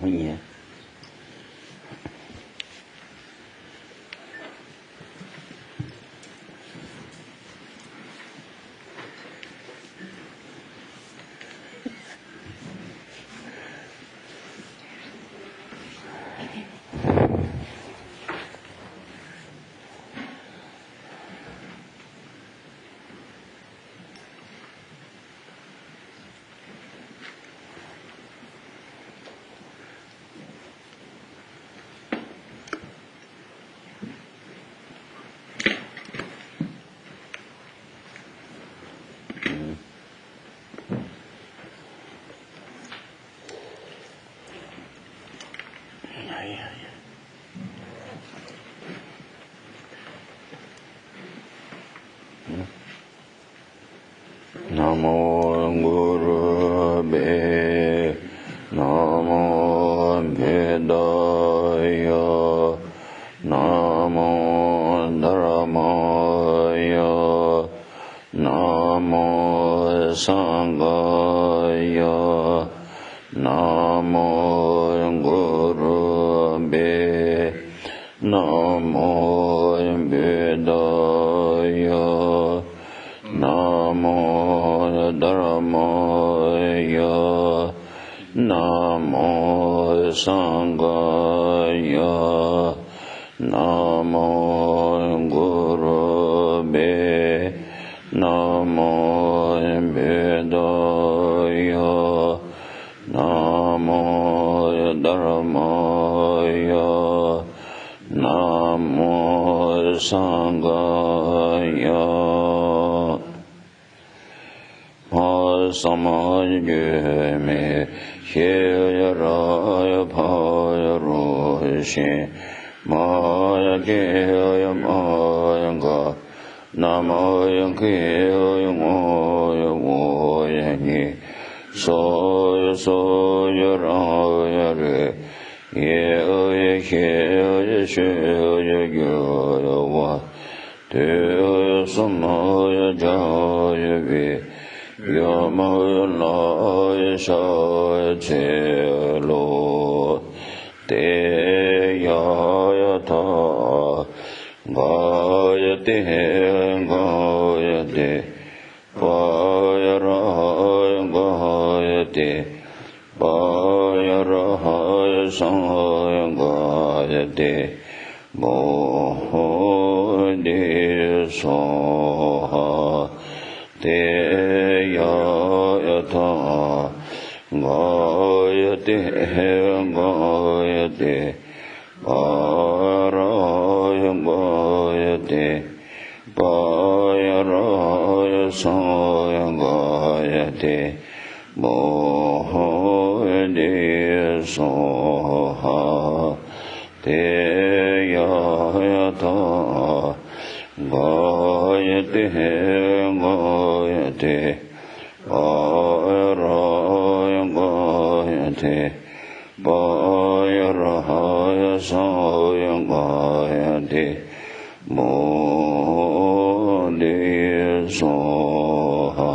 Yeah. Namo Guru Be Namo Vedaya Namo Dharamaya Namo Sangaya Namo Guru Be Namo Vedaya Namo Dharamaya Namo Sangaya Namo Guru Be Namo Vedaya Namo Dharamaya Namo Sangaya Samaya me Shaya Raya Paya Roshi Maya Kaya Maya Ga Namaya Kaya Maya Voya Ni Soya Soya Raya Re Yaya Kaya Shaya Gaya Wa Teya Samaya Jaya Vi Yamaya Laya Shaya Chelo Te Yaya Ta Gaya Te Gaya Te Gaya Raya Gaya Te Gaya Raya Sangaya Gaya Te Bodhi Soha Te Yayata Gayate Gayate Paraya Gayate Paraya Saya Gayate Bodhi Soha Te Yayata Gayate Gayate Paraya Gayate Paraya Saya Gayate Bodhi Soha.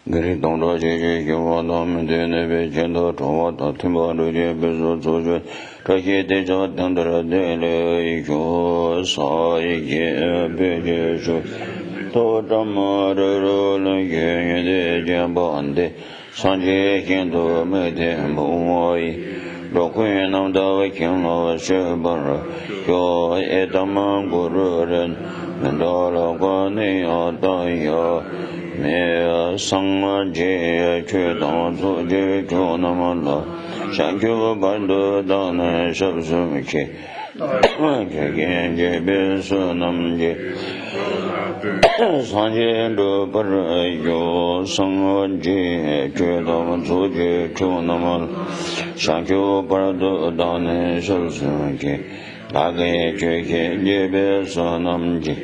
Giri Dongda Jeje Gyewa Dhamma Dene Be Chenda Chawa Ta Timba Ruje Bezo Tsoje Tashi Teja Tendra Dele Ikyo Sa Ikye Beje Shu To Dhamma Rero Lenge Yede Jemba Ande Sanje Kendo Mede Mwai Rokwe Namda Kino Shebara Kyo Edama Guru Ren Mendara Kwani Adaya Me Sangma Je Chue Dang Tsu Je Chue Namala Shankyo Bandu Dana Shabsum Che Je Gen Je Be Su Nam Je Sanje do par yo sang je je dam zo je chu nam shangyo par do dan shol je da ge je ge je be so nam je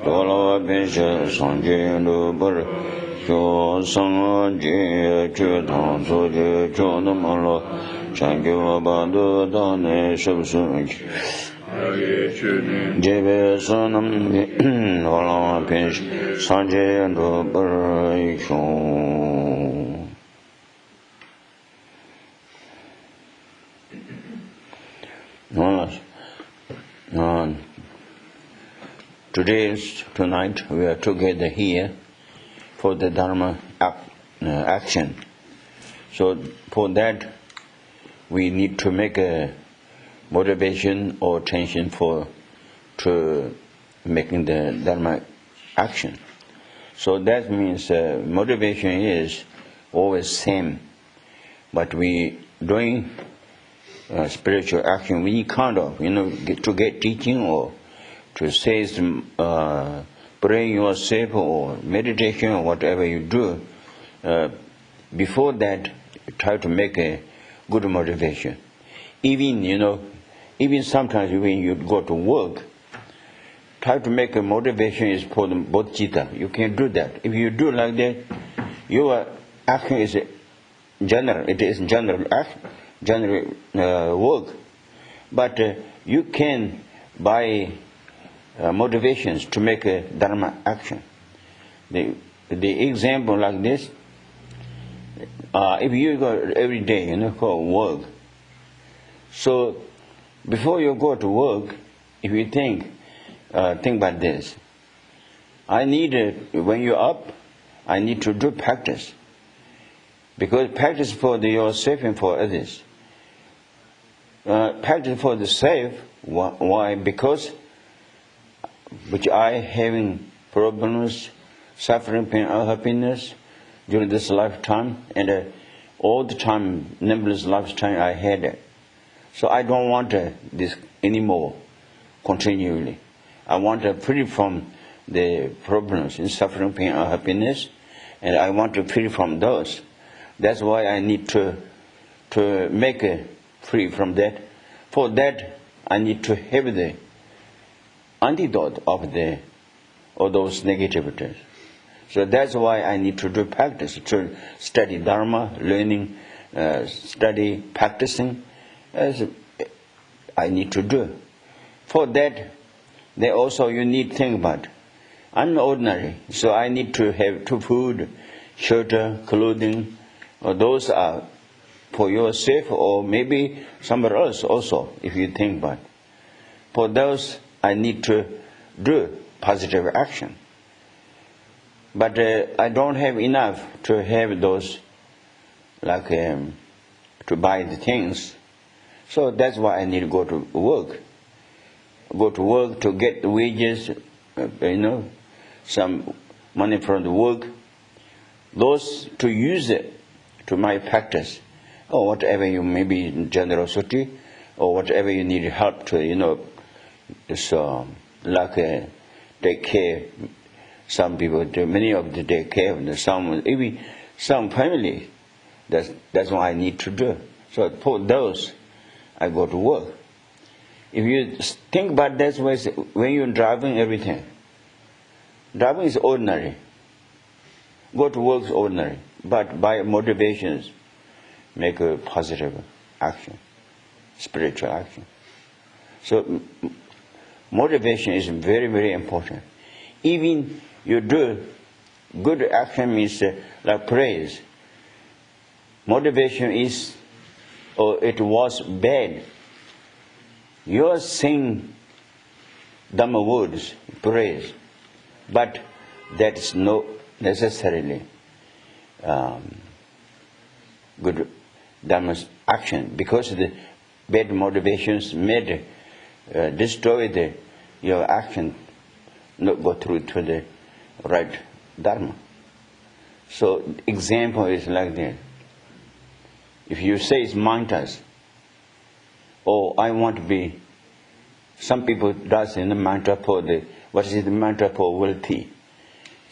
do la be je sanje do par yo sang je je dam zo je chu nam lo shangyo par do dan shol je Jebe sonam wala pinch sanje do barayshon. Tonight we are together here for the Dharma action. So for that we need to make a motivation or attention to making the Dharma action. So that means motivation is always same, but we doing spiritual action. We need kind of to get teaching or to say praying yourself or meditation or whatever you do. Before that, try to make a good motivation. Even sometimes when you go to work, try to make a motivation is for the bodhicitta. You can do that. If you do like that, your action is general. It is general work. But you can buy motivations to make a Dharma action. The example like this, if you go every day, for work, so before you go to work, if you think about this, when you're up, I need to do practice. Because practice for yourself and for others. Practice for the self, why? Because which I having problems, suffering, pain, unhappiness during this lifetime, and all the time, numberless lifetime I had it. So I don't want this anymore, continually. I want to free from the problems in suffering, pain, or happiness, and I want to free from those. That's why I need to make free from that. For that, I need to have the antidote of those negativities. So that's why I need to do practice, to study Dharma, learning, study, practicing, as I need to do. For that, you need to think about. I'm ordinary, so I need to have food, shelter, clothing. Those are for yourself or maybe somewhere else also, if you think about. For those, I need to do positive action. But I don't have enough to have those, like to buy the things. So that's why I need to go to work. Go to work to get the wages, some money from the work. Those to use it to my practice, or whatever you maybe generosity, or whatever you need help to, so like take care. Some people do, many of them take care of even some family. That's what I need to do. So for those, I go to work. If you think about that way, when you're driving everything, driving is ordinary. Go to work is ordinary. But by motivations, make a positive action, spiritual action. So motivation is very, very important. Even you do good action means like praise. Motivation is, or it was bad. You are saying Dhamma words, praise, but that is not necessarily good Dhamma action, because the bad motivations made destroy your action, not go through to the right Dharma. So example is like that. If you say it's mantras, I want to be, some people does in the mantra for the What is the mantra for wealthy?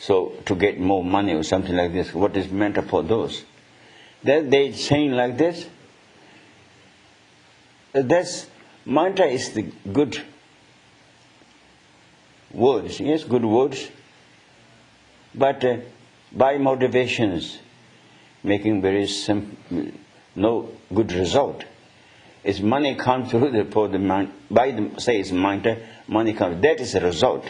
So to get more money or something like this, what is mantra for those? Then they saying like this. This mantra is the good words, yes, good words, but by motivations, making very simple, no good result. It's money comes through say it's mantra, money comes. That is a result.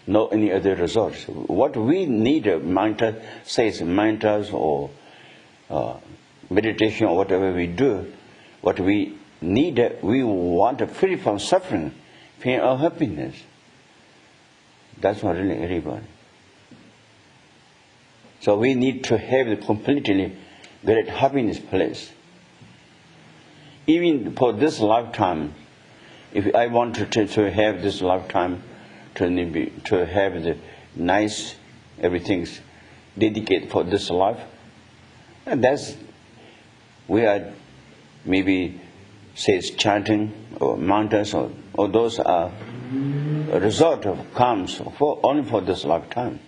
No any other results. What we need a mantra, say it's mantras or meditation or whatever we do, what we need, we want to free from suffering, pain or happiness. That's not really everybody. So we need to have the completely great happiness place. Even for this lifetime, if I want to have this lifetime, to have the nice everything's dedicated for this life, and that's we are maybe says chanting or mantras or those are a result of comes only for this lifetime.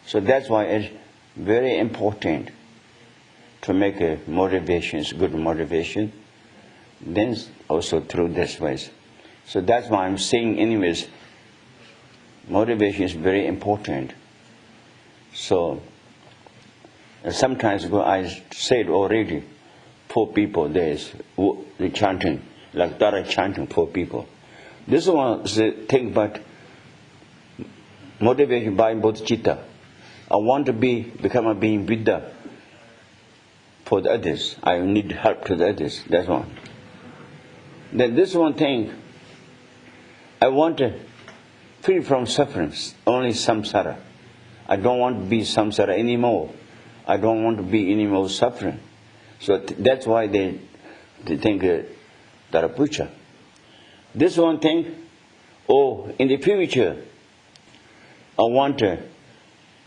So that's why it's very important to make a motivations, good motivation, then also through this ways. So that's why I'm saying anyways, motivation is very important. So sometimes I said already, 4 people there is the chanting, like Dara chanting 4 people. This one is the thing about motivation by bodhicitta. I want to become a being Buddha for the others. I need help to the others. That's one. Then this one thing, I want to free from suffering, only samsara. I don't want to be samsara anymore. I don't want to be any more suffering. So that's why they think Dharapucha. This one thing, in the future, I want to,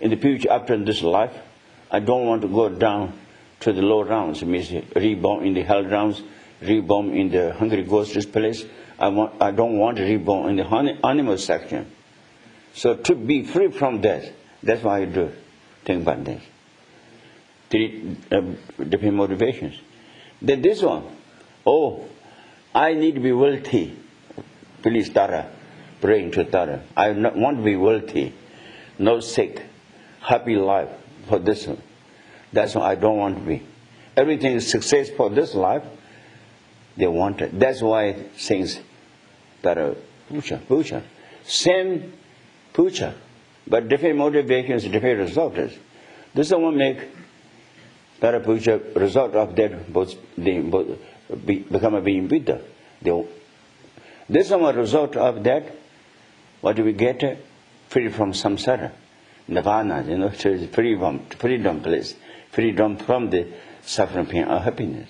in the future after this life, I don't want to go down to the low rounds, means reborn in the hell rounds, reborn in the hungry ghosts place. I don't want to reborn in the animal section. So to be free from that, that's why I do think about this. 3 different motivations. Then this one, I need to be wealthy. Please Tara, praying to Tara. I want to be wealthy, no sick, happy life for this one. That's what I don't want to be. Everything is success for this life, they want it. That's why it sings Tara Puja. Same Puja, but different motivations, different results. This one make Tara Puja result of that become a being Buddha. This is a result of that. What do we get? Free from samsara, nirvana. Freedom place, freedom from the suffering, pain, or happiness.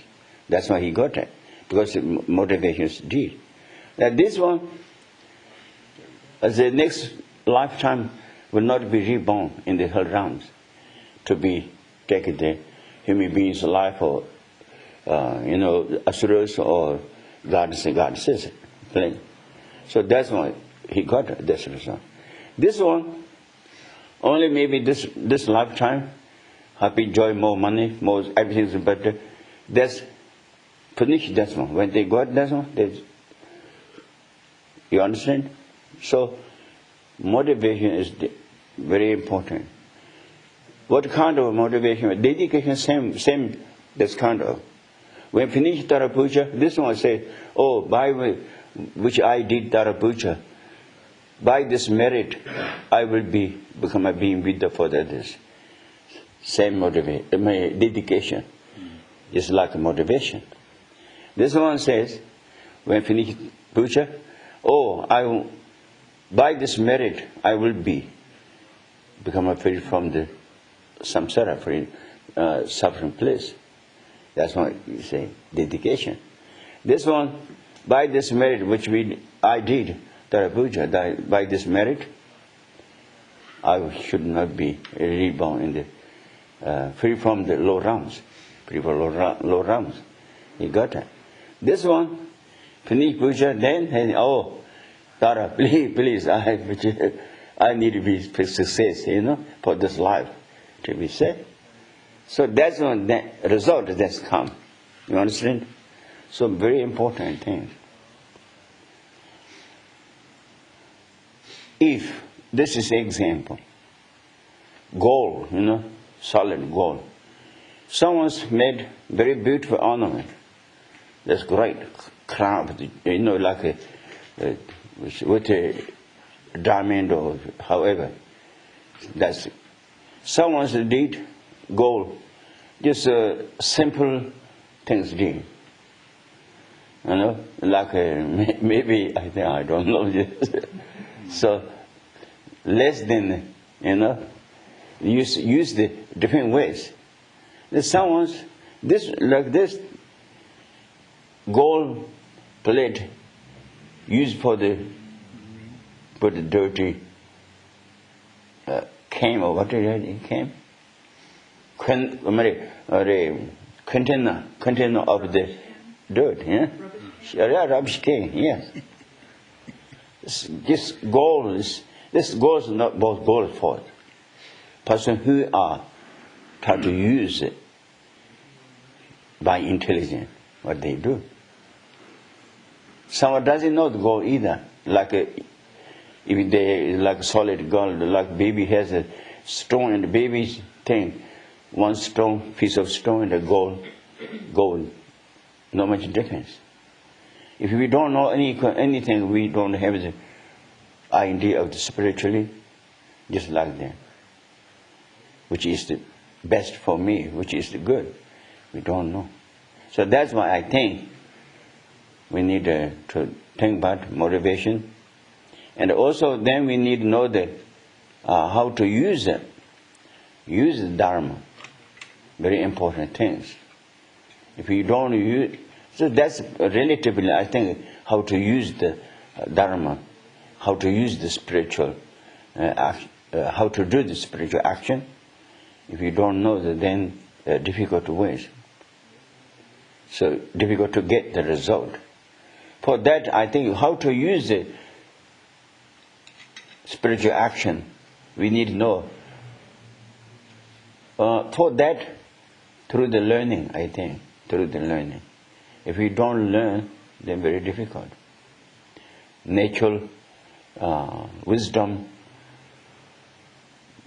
That's why he got it, because the motivations did. Now this one, as the next lifetime, will not be reborn in the hell realms to be taken the human beings' life or asuras or goddesses. So that's why he got this result. This one, only maybe this lifetime, happy, joy, more money, more everything is better. That's finished. That one. When they got that one, you understand? So motivation is very important. What kind of motivation? Dedication, same. This kind of. When finish Tara Puja, this one say, by which I did Tara Puja, by this merit, I will become a being Buddha for the others. Same motivation, dedication is like a motivation. This one says, when finish puja, by this merit, I will become a free from the samsara, free suffering place. That's what you say, dedication. This one, by this merit which I did, Tara Puja, by this merit, I should not be reborn in the free from the low rounds, free from low rounds. You got it. This one, finish puja, then Tara, please, I need to be success, for this life to be said. So that's when the result that's come. You understand? So very important thing. If this is example, gold, solid gold. Someone's made very beautiful ornament. That's great. Crown, like with a diamond or however. That's someone's did gold. Just simple things did. Like maybe I don't know. So less than use the different ways. There's someone's this gold plate used for the dirty came or what it came? Container of the dirt, rubbish can, yes. This gold is not both gold for it. Person who are trying to use it by intelligence, what they do. Someone doesn't know the gold either. Like if they like solid gold, like baby has a stone and the baby's thing, one stone, piece of stone and a gold, not much difference. If we don't know anything, we don't have the idea of the spiritually, just like that. Which is the best for me, which is the good. We don't know. So that's why I think we need to think about motivation. And also then we need to know how to use it. Use the Dharma. Very important things. If you don't use, so that's relatively, I think, how to use the Dharma, how to use the spiritual, how to do the spiritual action. If you don't know that, then difficult ways. So difficult to get the result. For that, I think how to use the spiritual action, we need to know. For that, through the learning, I think, through the learning. If we don't learn, then very difficult. Natural wisdom,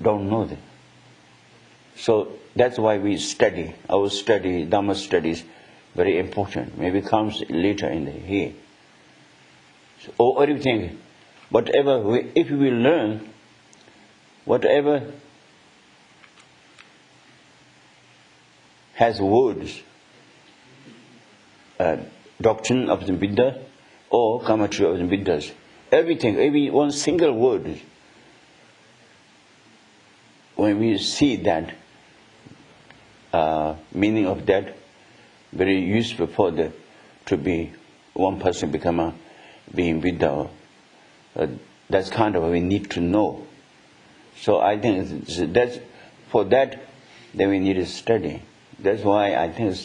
don't know that. So that's why we study. Our study, Dhamma studies, very important. Maybe comes later in the here. So everything, whatever if we learn, whatever has words, doctrine of the Buddha or commentary of the Buddhas, every one single word, when we see that meaning of that, very useful for to be one person being Buddha. That's kind of what we need to know. So I think that's for that. Then we need to study. That's why I think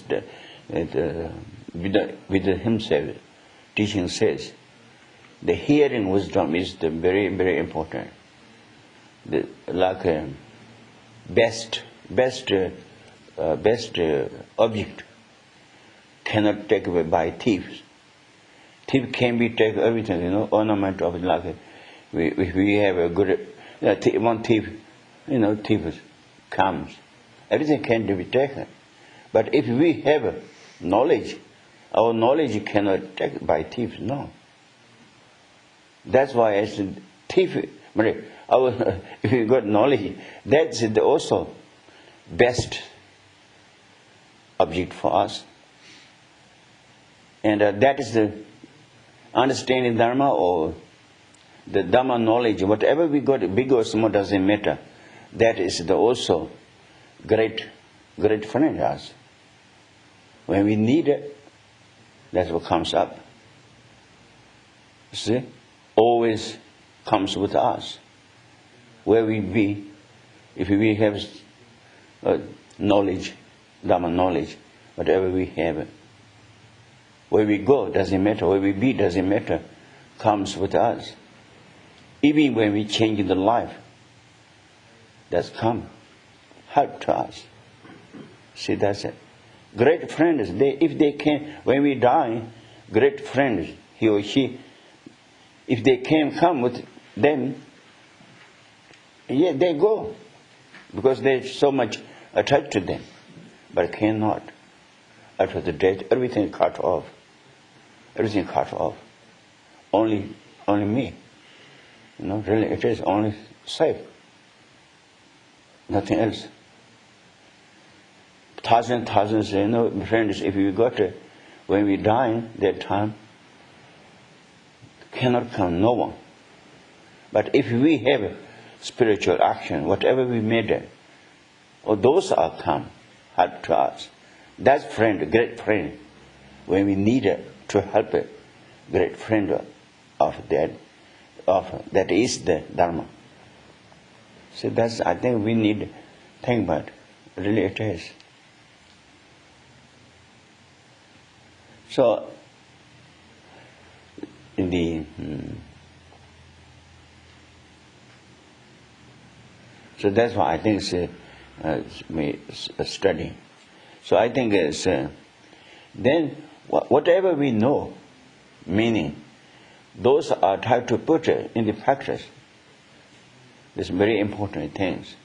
Buddha himself teaching says the hearing wisdom is the very, very important. Best object cannot take away by thieves. Thief can be take everything, ornament of if we have a good one thief, thief comes, everything can be taken. But if we have knowledge, our knowledge cannot take by thieves. No. That's why I said thief. If we got knowledge, that's also best object for us. And that is the understanding Dharma or the Dhamma knowledge. Whatever we got, big or small, doesn't matter. That is also great friend to us. When we need it, that's what comes up. See? Always comes with us. Where we be, if we have knowledge, Dhamma knowledge, whatever we have, where we go doesn't matter, where we be doesn't matter. comes with us. Even when we change the life, that's come, help to us. See, that's it. Great friends, if they can, when we die, great friends, he or she, if they can come with them, yeah, they go. Because they're so much attached to them. But cannot. After the death, everything cut off. Everything cut off. Only me. Really it is only safe. Nothing else. Thousands, friends, if we got it, when we die, that time, cannot come, no one. But if we have spiritual action, whatever we made, those are come, help to us. That's friend, great friend. When we need to help a great friend of that is the Dharma. So that's, I think we need to think about it. Really it is. So, in the so that's why I think it's a study. So I think it's then whatever we know, meaning, those are tried to put in the practice. These very important things.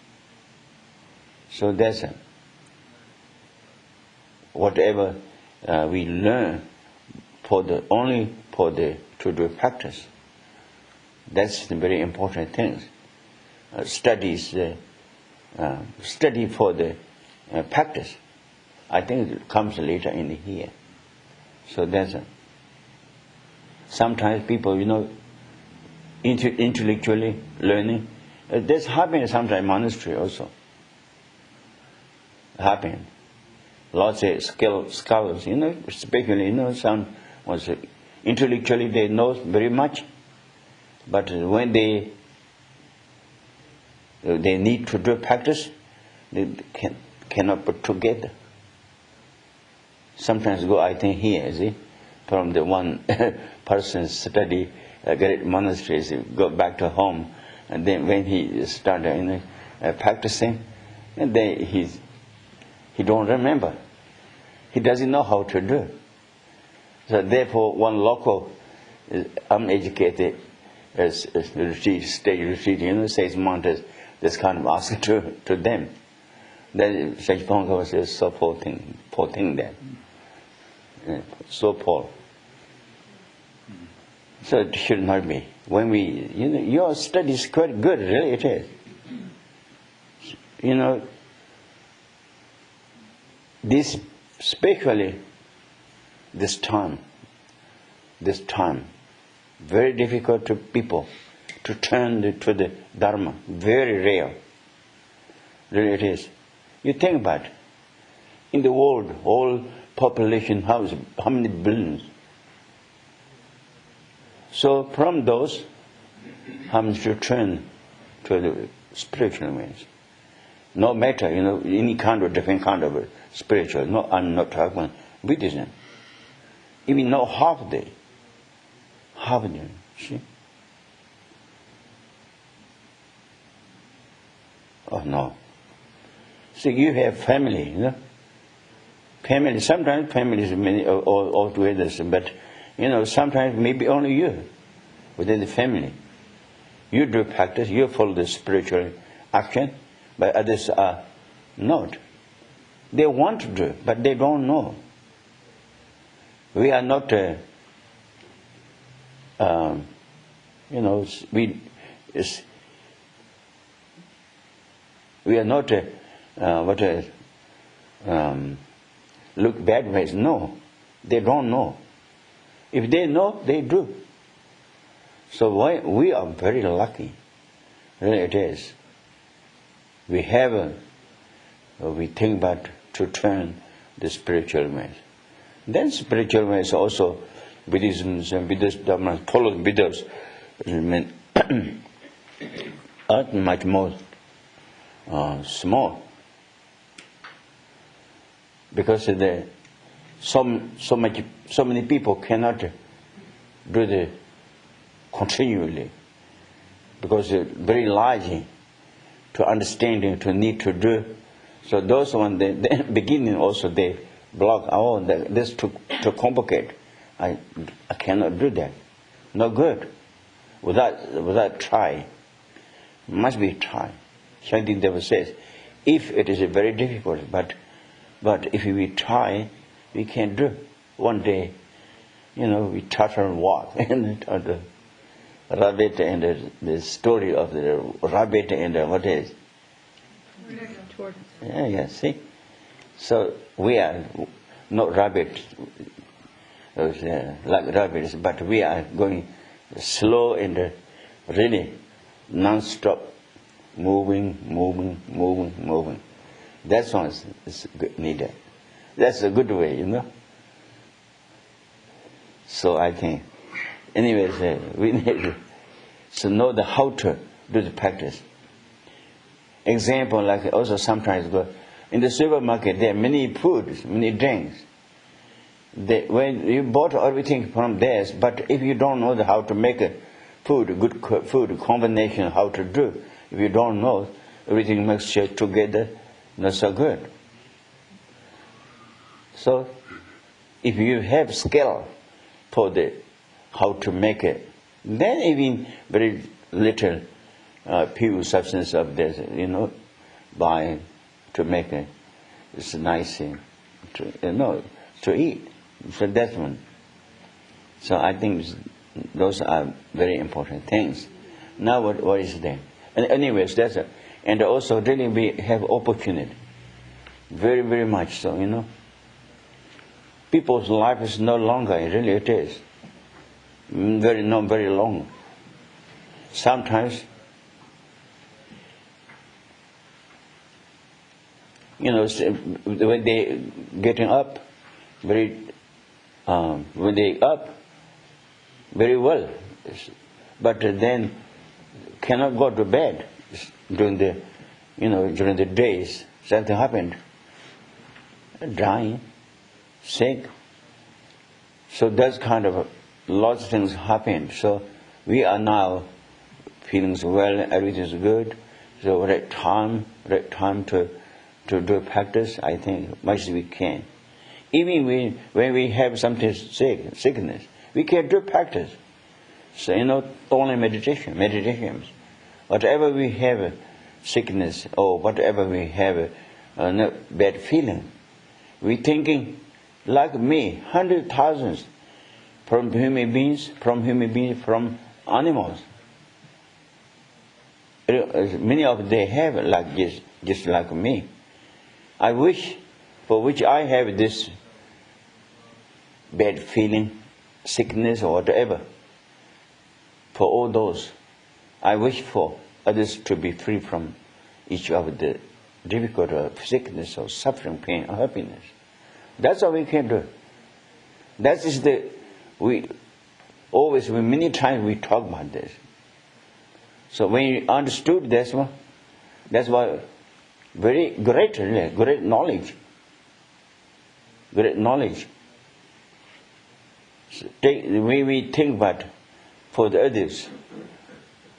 So that's whatever we learn to do practice. That's the very important things. Study for the practice. I think it comes later in here. So that's sometimes people, intellectually learning. This happens sometimes in monastery also. Happen. Lots of scholars, especially, some was intellectually they know very much, but when they need to do practice, they cannot put together. Sometimes I think here, see, from the one person study great monasteries, go back to home, and then when he started practicing, and then he don't remember. He doesn't know how to do. So therefore, one local uneducated retreat, stage retreat, says monks, this kind of ask to them. Then Sejpongka was so poor thing there. So poor. So it should not be. When your study is quite good, really it is. This, especially this time, very difficult to people to turn to the Dharma, very rare. Really it is. You think about it. In the world, whole population, how many billions? So from those, how many should turn to the spiritual ways? No matter, any kind of different kind of spiritual. No, I'm not talking about Buddhism. Even not half day. See? Oh no. So you have family, Family, sometimes families many all together, but sometimes maybe only you within the family. You do practice, you follow the spiritual action, but others are not. They want to do, but they don't know. We are not, we are not, look bad ways. No, they don't know. If they know, they do. So we are very lucky. Really it is. We think about to turn the spiritual ways. Then spiritual ways also, Buddhism and Buddhist Dharma, follow Buddhas, are much more small. Because so many people cannot do continually, because it's very large to understanding, to need to do. So those ones, the beginning also they block. Oh, this too complicated. I cannot do that. No good. Without try, must be try. Shantideva says, if it is very difficult, but if we try, we can do. One day, we touch and walk, and the rabbit and the story of the rabbit and what is? Tortoise. Yeah, see? So we are not rabbits, like rabbits, but we are going slow and really non-stop, moving. That's one is needed. That's a good way, So I think, anyways, we need to know how to do the practice. Example, like also sometimes go in the supermarket, there are many foods, many drinks. When you bought everything from there, but if you don't know how to make a good food combination, how to do, if you don't know, everything mixed together, not so good. So, if you have skill for how to make it, then even very little pure substance of this, by to make it, it's nice thing to eat. So that's one. So I think those are very important things. Now what is there? And anyways, that's it. And also really we have opportunity. Very, very much so, People's life is no longer, really it is. Not very long. Sometimes, when they getting up, when they up very well, but then cannot go to bed during the days. Something happened, dying, sick. So that's kind of lots of things happened. So we are now feeling well, everything is good. So right time to do practice, I think much we can. Even when we have something sickness, we can do practice. So only meditations. Whatever we have sickness or whatever we have bad feeling, we thinking like me, 100,000 from human beings, from animals. Many of them have like this, just like me. I wish, for which I have this bad feeling, sickness or whatever. For all those, I wish for others to be free from each of the difficult sickness or suffering, pain or happiness. That's all we can do. That is many times we talk about this. So when you understood this one, that's why very great knowledge. Great knowledge. When we think about for the others,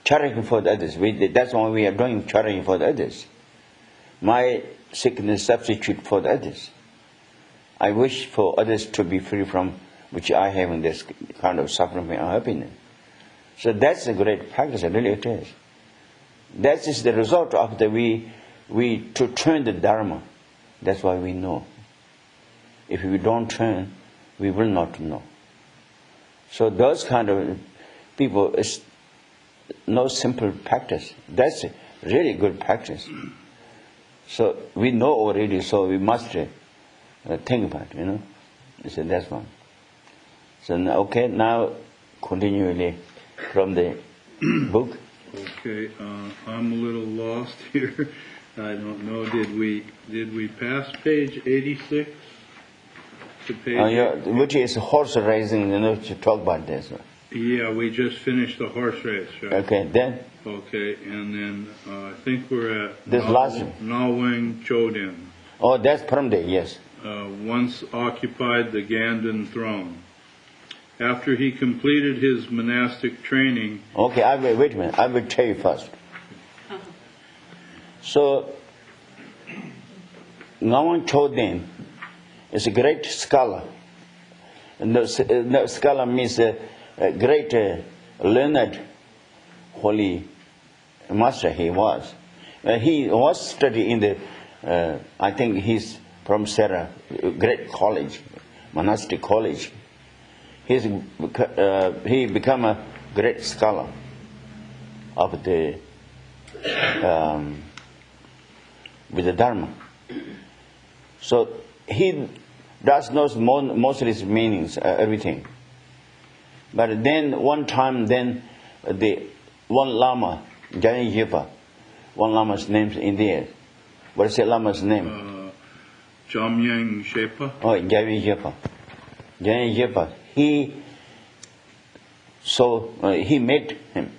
charity for the others. That's why we are doing charity for the others. My sickness substitute for the others. I wish for others to be free from which I have in this kind of suffering and unhappiness. So that's a great practice, really it is. That is the result of we to turn the Dharma. That's why we know. If we don't turn, we will not know. So those kind of people is no simple practice. That's a really good practice. So we know already, so we must think about it, So that's one. So okay, now continually from the book. Okay, I'm a little lost here. I don't know. Did we pass page 86 to page? Which is horse racing? To talk about this. Yeah, we just finished the horse race. Right? Okay, then. Okay, and then I think we're at this last Nawang Chodin. Oh, that's from there. Yes. Once occupied the Ganden throne. After he completed his monastic training. Okay, wait a minute. I will tell you first. So, Lam Chodin is a great scholar. No, scholar means a great learned holy master he was. He was studying in the, I think he's from Sarah, great college, monastic college. He become a great scholar of the with the Dharma. So he does know most of its meanings, everything. But then one time, then the one Lama, Jani Jipa, one Lama's name in there. What is the Lama's name? Jamyang Shepa. Oh, Jani Jipa. Jani Jipa. He met him.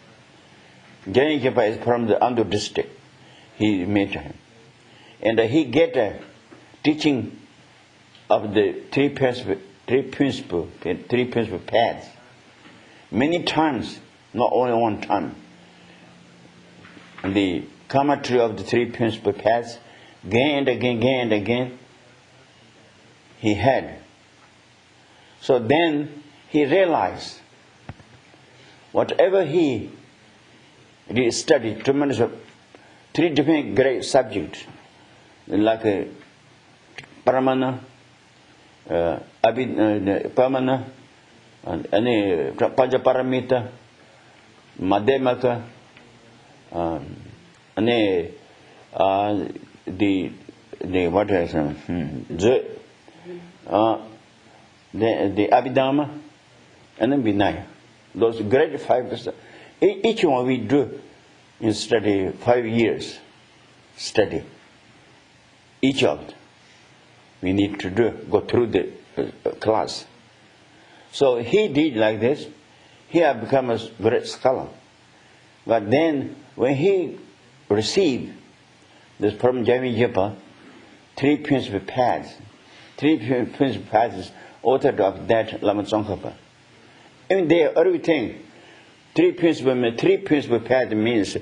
Jani Jipa is from the Andu district. He met him. And he get a teaching of the three principal paths. Many times, not only one time. The commentary of the three principal paths, again and again, he had. So then he realized, whatever he did study, tremendous, three different great subjects, like Paramana, Pamana, and Pajaparamita, Madhyamaka, the what is the Abhidhamma, and then Vinaya. Those great 5. Each one we do in study 5 years. Study. Each of them we need to go through the class. So he did like this. He had become a great scholar. But then when he received this from Jami Jipa, three principal paths authored of that Lama Tsongkhapa. And there everything, three principal paths means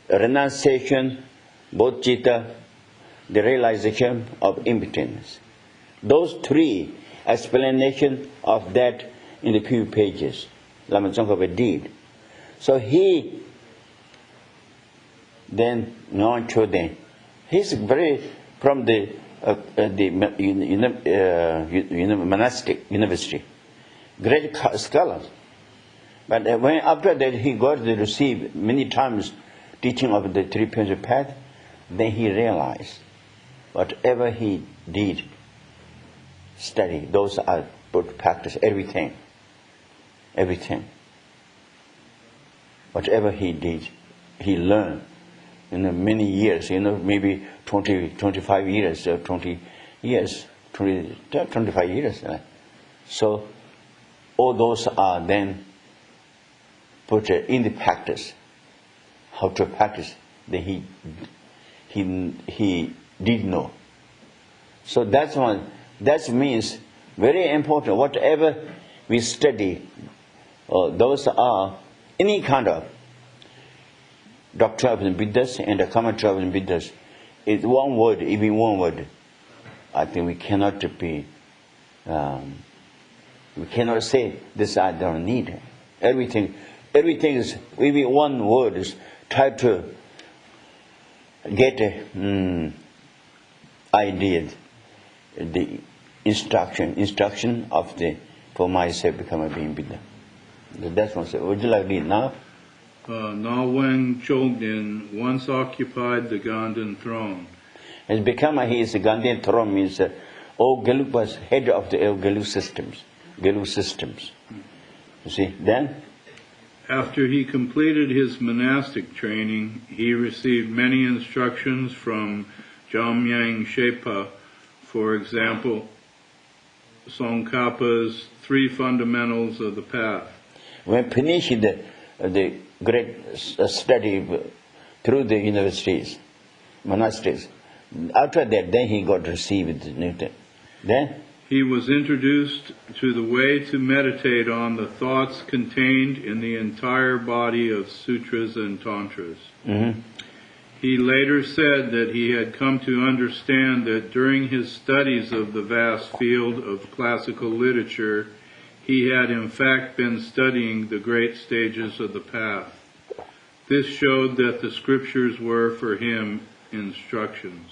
renunciation, bodhicitta, the realization of impotence. Those three explanation of that in the few pages Lama Tsongkhapa did. So he then Chodin, he's very from the monastic university, great scholar. But when after that he got to receive many times teaching of the three principal paths, then he realized whatever he did, study, those are put practice, everything. Whatever he did, he learned in many years, maybe 20, 25 years, 20 years, 25 years. So all those are then put in the practice. How to practice, then he did know. So that means very important. Whatever we study, those are any kind of doctrine of the Buddhas and the commentary of the Buddhas. It's one word, even one word. I think we cannot be, we cannot say this I don't need. Everything is, even one word is try to get idea, the instruction of the, for myself become a being Buddha. That's one. Would you like to read now? Na Wen Chogden once occupied the Ganden throne. Has become his Ganden throne means all Gelug was head of the Gelug systems. You see, then? After he completed his monastic training, he received many instructions from Jamyang Shepa, for example, Tsongkhapa's 3 fundamentals of the path. When finished the great study through the universities, monasteries, after that, then he got received. Then? he was introduced to the way to meditate on the thoughts contained in the entire body of sutras and tantras. Mm-hmm. He later said that he had come to understand that during his studies of the vast field of classical literature, he had in fact been studying the great stages of the path. This showed that the scriptures were for him instructions.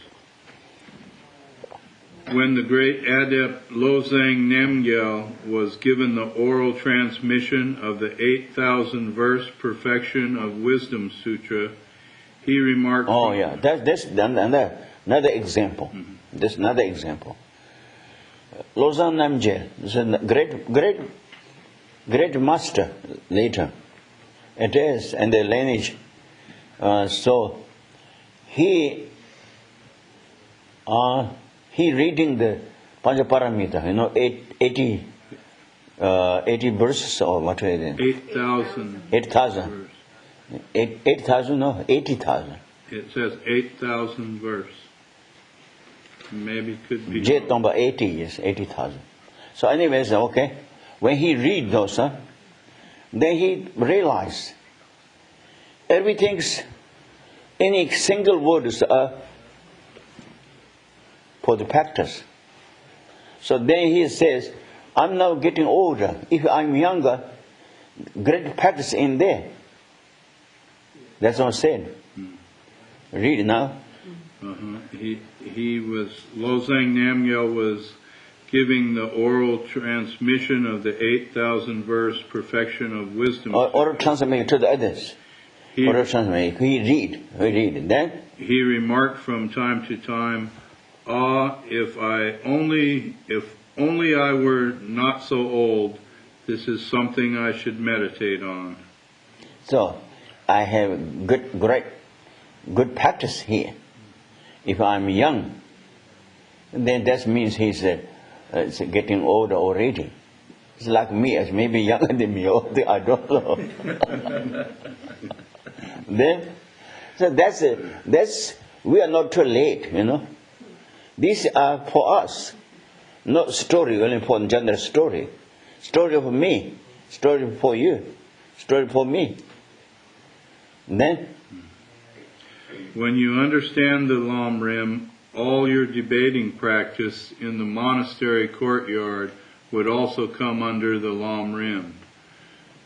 When the great adept Losang Namgyal was given the oral transmission of the 8,000 verse Perfection of Wisdom Sutra, he remarked... Oh, yeah, that's another example. Mm-hmm. That's another example. Losang Namgyal is a great master later. It is, and the lineage. So he reading the Panchaparamita, 80 verses or what is it? 8,000. 8,000. 8,000, no, 80,000. It says 8,000 verse. Maybe it could be. Jet number 80 is 80,000. So anyways, okay, when he read those, then he realized everything's, any single word is for the practice. So then he says, I'm now getting older. If I'm younger, great practice in there. That's what I'm saying. Read it now. He was, Losang Namgyal was giving the oral transmission of the 8,000 verse Perfection of Wisdom. Oral transmission to the others. Oral transmission. He read. Then he remarked from time to time, if only I were not so old, this is something I should meditate on. So I have good practice here. If I'm young, then that means he's getting older already. It's like me, as maybe younger than me, I don't know. So that's we are not too late, These are for us, not story only for general story. Story for me, story for you, story for me. Then, when you understand the Lam Rim, all your debating practice in the monastery courtyard would also come under the Lam Rim.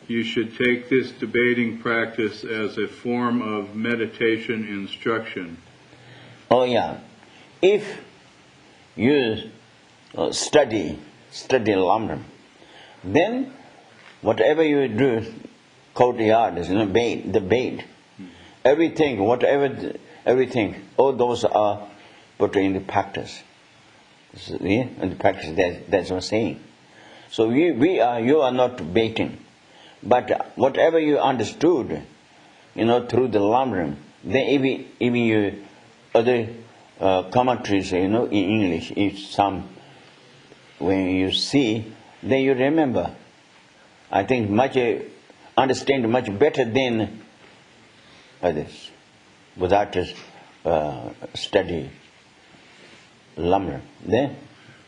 You should take this debating practice as a form of meditation instruction. Oh yeah, if you study Lam Rim, then whatever you do, courtyard is debate. Everything, all those are put in the practice. In the practice, that's what I'm saying. So you are not debating, but whatever you understood, through the Lam Rim, then even you other commentaries, in English, when you see, then you remember. I think understand much better than others, without study Lam Rim. Then,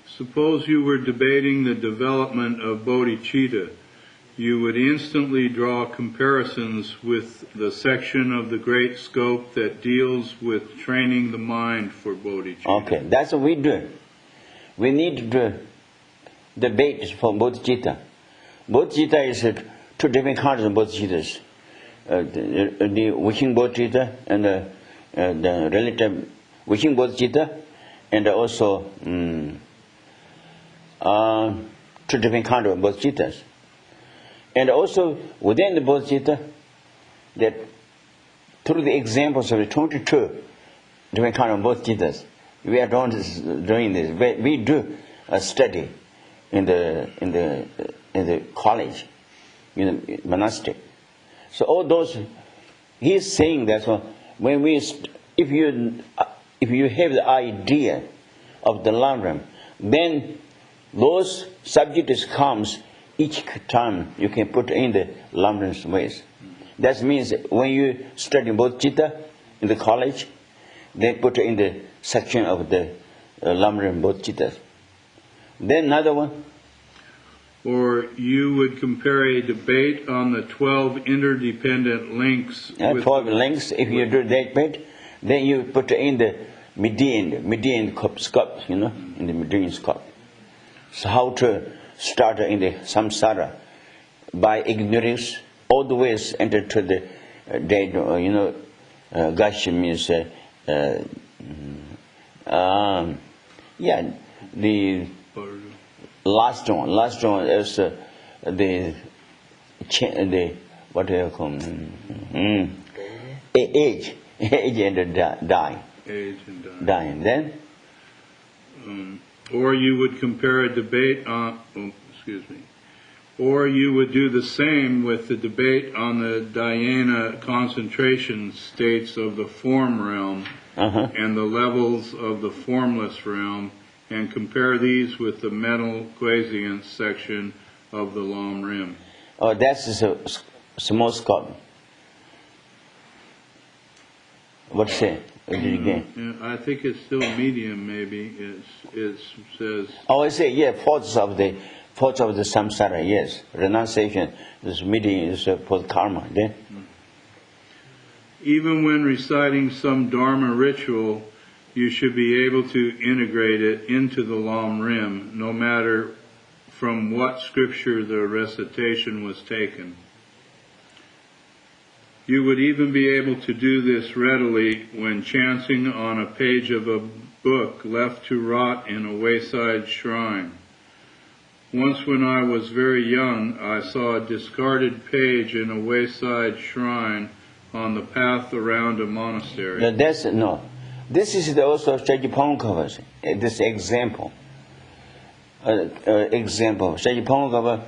suppose you were debating the development of bodhicitta, you would instantly draw comparisons with the section of the great scope that deals with training the mind for bodhicitta. Okay, that's what we do. We need to debate for bodhicitta. Bodhicitta is two different kinds of bodhicittas. The wishing bodhicitta and the relative wishing bodhicitta, and also two different kinds of bodhicittas. And also within the bodhicitta, that through the examples of the 22 different kinds of bodhicittas, we are doing this. We do a study in the college, monastic. So all those, he's saying that when if you have the idea of the Lam Rim, then those subjects comes each time you can put in the Lam Rim's ways. That means when you study bodhicitta in the college, they put in the section of the Lam Rim bodhicittas. Then another one. Or you would compare a debate on the 12 interdependent links. 12 links, if you do that bit, then you put in the median scope, in the median scope. So how to start in the samsara by ignorance, all the ways enter to the dead, Geshe means, the last one is the what do you call age and dying. Age and dying. Then? Or you would compare a debate on, or you would do the same with the debate on the dhyana concentration states of the form realm and the levels of the formless realm, and compare these with the mental quiescence section of the Lam Rim. Oh, that's a small scope. What say? Again? I think it's still medium, maybe. It says. Oh, I say, faults of the samsara. Yes, renunciation. This medium is for karma. Then. Even when reciting some dharma ritual, you should be able to integrate it into the Lam Rim, no matter from what scripture the recitation was taken. You would even be able to do this readily when chancing on a page of a book left to rot in a wayside shrine. Once when I was very young, I saw a discarded page in a wayside shrine on the path around a monastery. No, this is also Shajipongkava's, this example. Shajipongkava,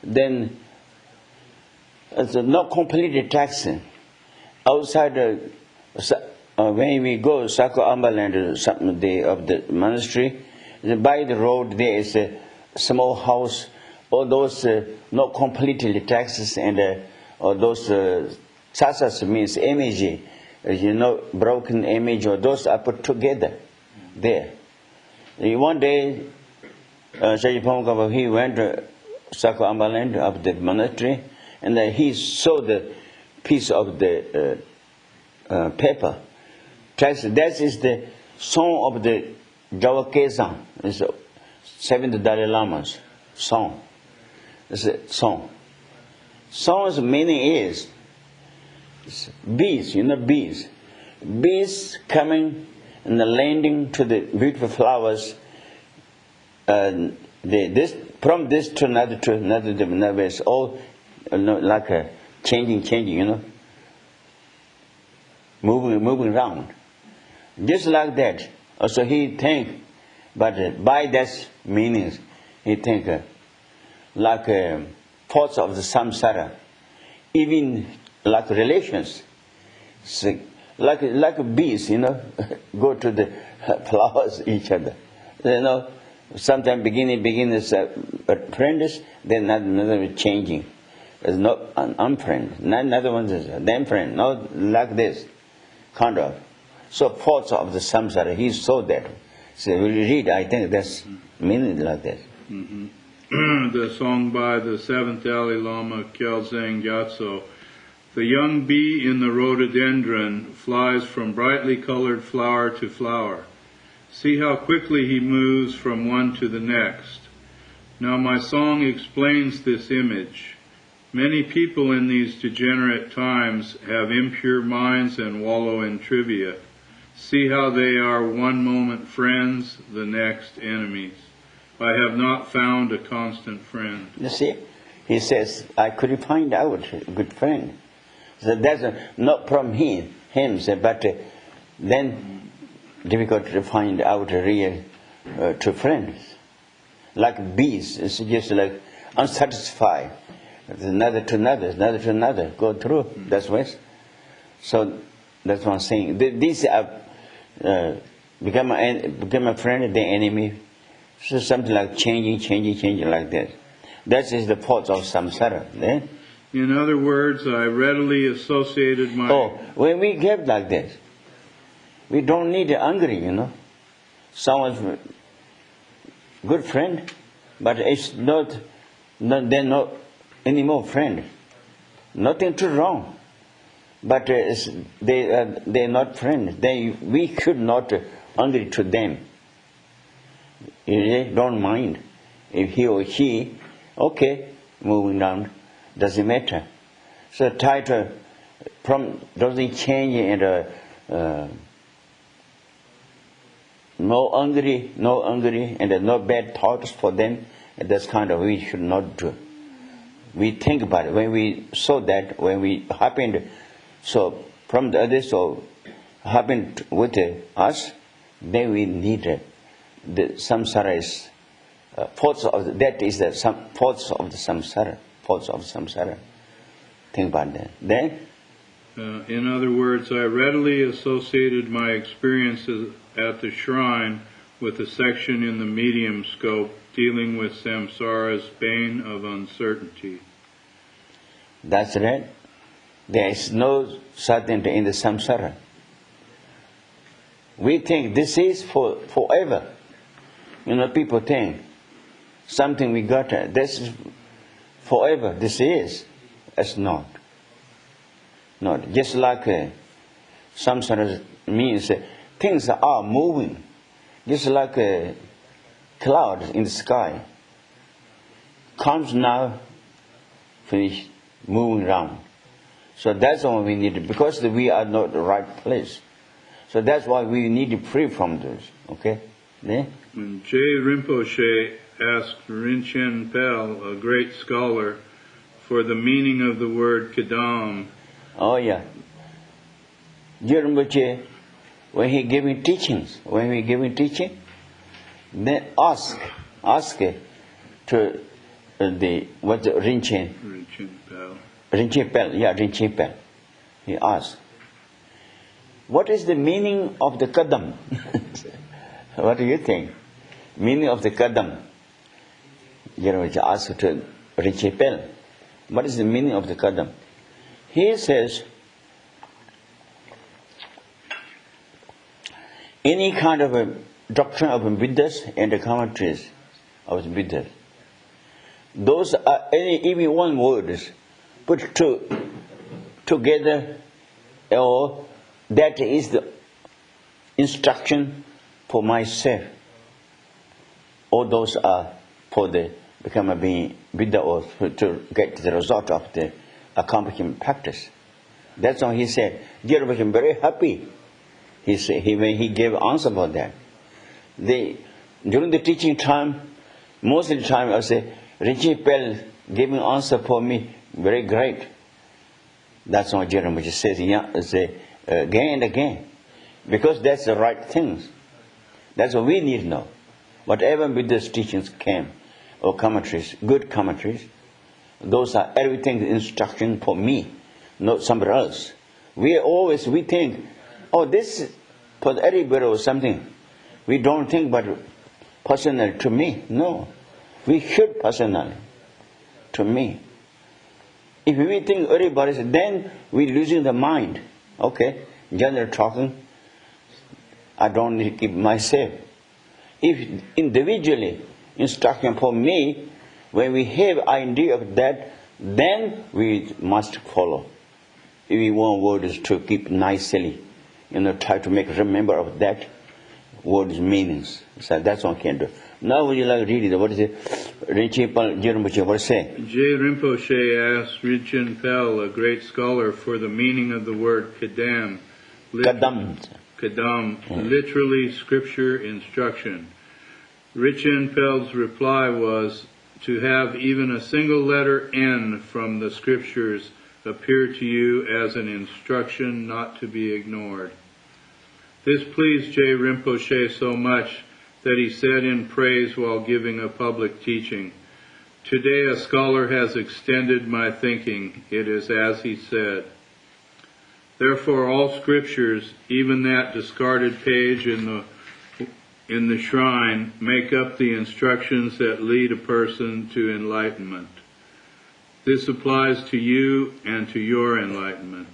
then it's not completely taxing. Outside, when we go Sako Ambaland, some day of the monastery, by the road there is a small house. All those not completely taxes and all those sasas means image, broken image, or those are put together there. One day, Shajipongkava, he went to Sako Ambaland of the monastery, and he saw the piece of the paper. That is the song of the Jawakezan. It's 7th Dalai Lama's song. It's a song. Song's meaning is bees, bees. Bees coming and landing to the beautiful flowers. From this to another, it's all like a changing, moving around. Just like that. Also he think, but by that meaning, he think like thoughts of the samsara, even like relations, like bees, go to the flowers each other. Sometimes beginning is friends, then another changing. It's not an unfriend. Another one is then friend. Not like this, kind of. So thoughts of the samsara, he saw that. So when you read, I think that's meaning like that. The song by the 7th Dalai Lama Gyeltsen Gyatso. The young bee in the rhododendron flies from brightly colored flower to flower. See how quickly he moves from one to the next. Now my song explains this image. Many people in these degenerate times have impure minds and wallow in trivia. See how they are one moment friends, the next enemies. I have not found a constant friend. You see, he says, I couldn't find out a good friend. So that's not from him, but then difficult to find out a real true friends. Like bees, it's just like unsatisfied. Another to another, go through. That's what. So that's what I'm saying. These are become a friend, the enemy. So something like changing like that. That is the fault of samsara. Eh? In other words, I readily associated my... when we get like that, we don't need angry, Someone good friend, but it's not they're not anymore friend. Nothing too wrong, but they're not friends. We should not angry to them. You don't mind if he or she, okay, moving down, doesn't matter. So title from doesn't change and no angry, and no bad thoughts for them. And that's kind of we should not do. We think about it when we saw that when we happened. So from the others, so happened with us, then we need the samsara is faults of that is the some faults of the samsara. Faults of samsara. Think about that. Then. In other words, I readily associated my experiences at the shrine with a section in the medium scope dealing with samsara's bane of uncertainty. That's right. There is no certainty in the samsara. We think this is forever. People think something we got, this is forever. This is. It's not. Not. Just like samsara means things are moving. Just like a cloud in the sky. Comes now, finish, moving around. So that's what we need, because we are not the right place. So that's why we need to free from this. Okay? Yeah? When J. Rinpoche asked Rinchen Pel, a great scholar, for the meaning of the word Kadam. Oh yeah. J. Rinpoche, when he giving teachings, then ask to Rinchen Pel. He asked, what is the meaning of the Kadam? What do you think? Meaning of the Kadam? Rinpoche asked to Rinchen Pel, what is the meaning of the Kadam? He says, any kind of a doctrine of Buddhas and the commentaries of the Buddhas, those are even one words put together, or that is the instruction for myself, or those are for the become a being Buddha, or to get the result of the accomplishing practice. That's why he said, dear Rinpoche, I'm very happy. When he gave answer about that. During the teaching time, most of the time I say, Rinchen Pel giving answer for me, very great. That's why Rinpoche says again and again. Because that's the right things. That's what we need to know. Whatever Buddha's teachings came, or commentaries, good commentaries, those are everything instruction for me, not somebody else. We think, oh, this is for everybody or something. We don't think but personal to me. No. We should personal to me. If we think everybody, then we're losing the mind. Okay, general talking, I don't need to keep myself. If individually instruction for me, when we have idea of that, then we must follow. If we want words to keep nicely, try to make remember of that word's meanings. So that's what I can do. Now would you like to read it? What is it? Rinchen Pel, Rinpoche, what is it? J. Rinpoche asked Rinchen Pel, a great scholar, for the meaning of the word Kadam. Kadam, literally scripture instruction. Rinchen Pel's reply was, to have even a single letter N from the scriptures appear to you as an instruction not to be ignored. This pleased J. Rinpoche so much that he said in praise while giving a public teaching, today a scholar has extended my thinking. It is as he said. Therefore all scriptures, even that discarded page in the shrine, make up the instructions that lead a person to enlightenment. This applies to you and to your enlightenment.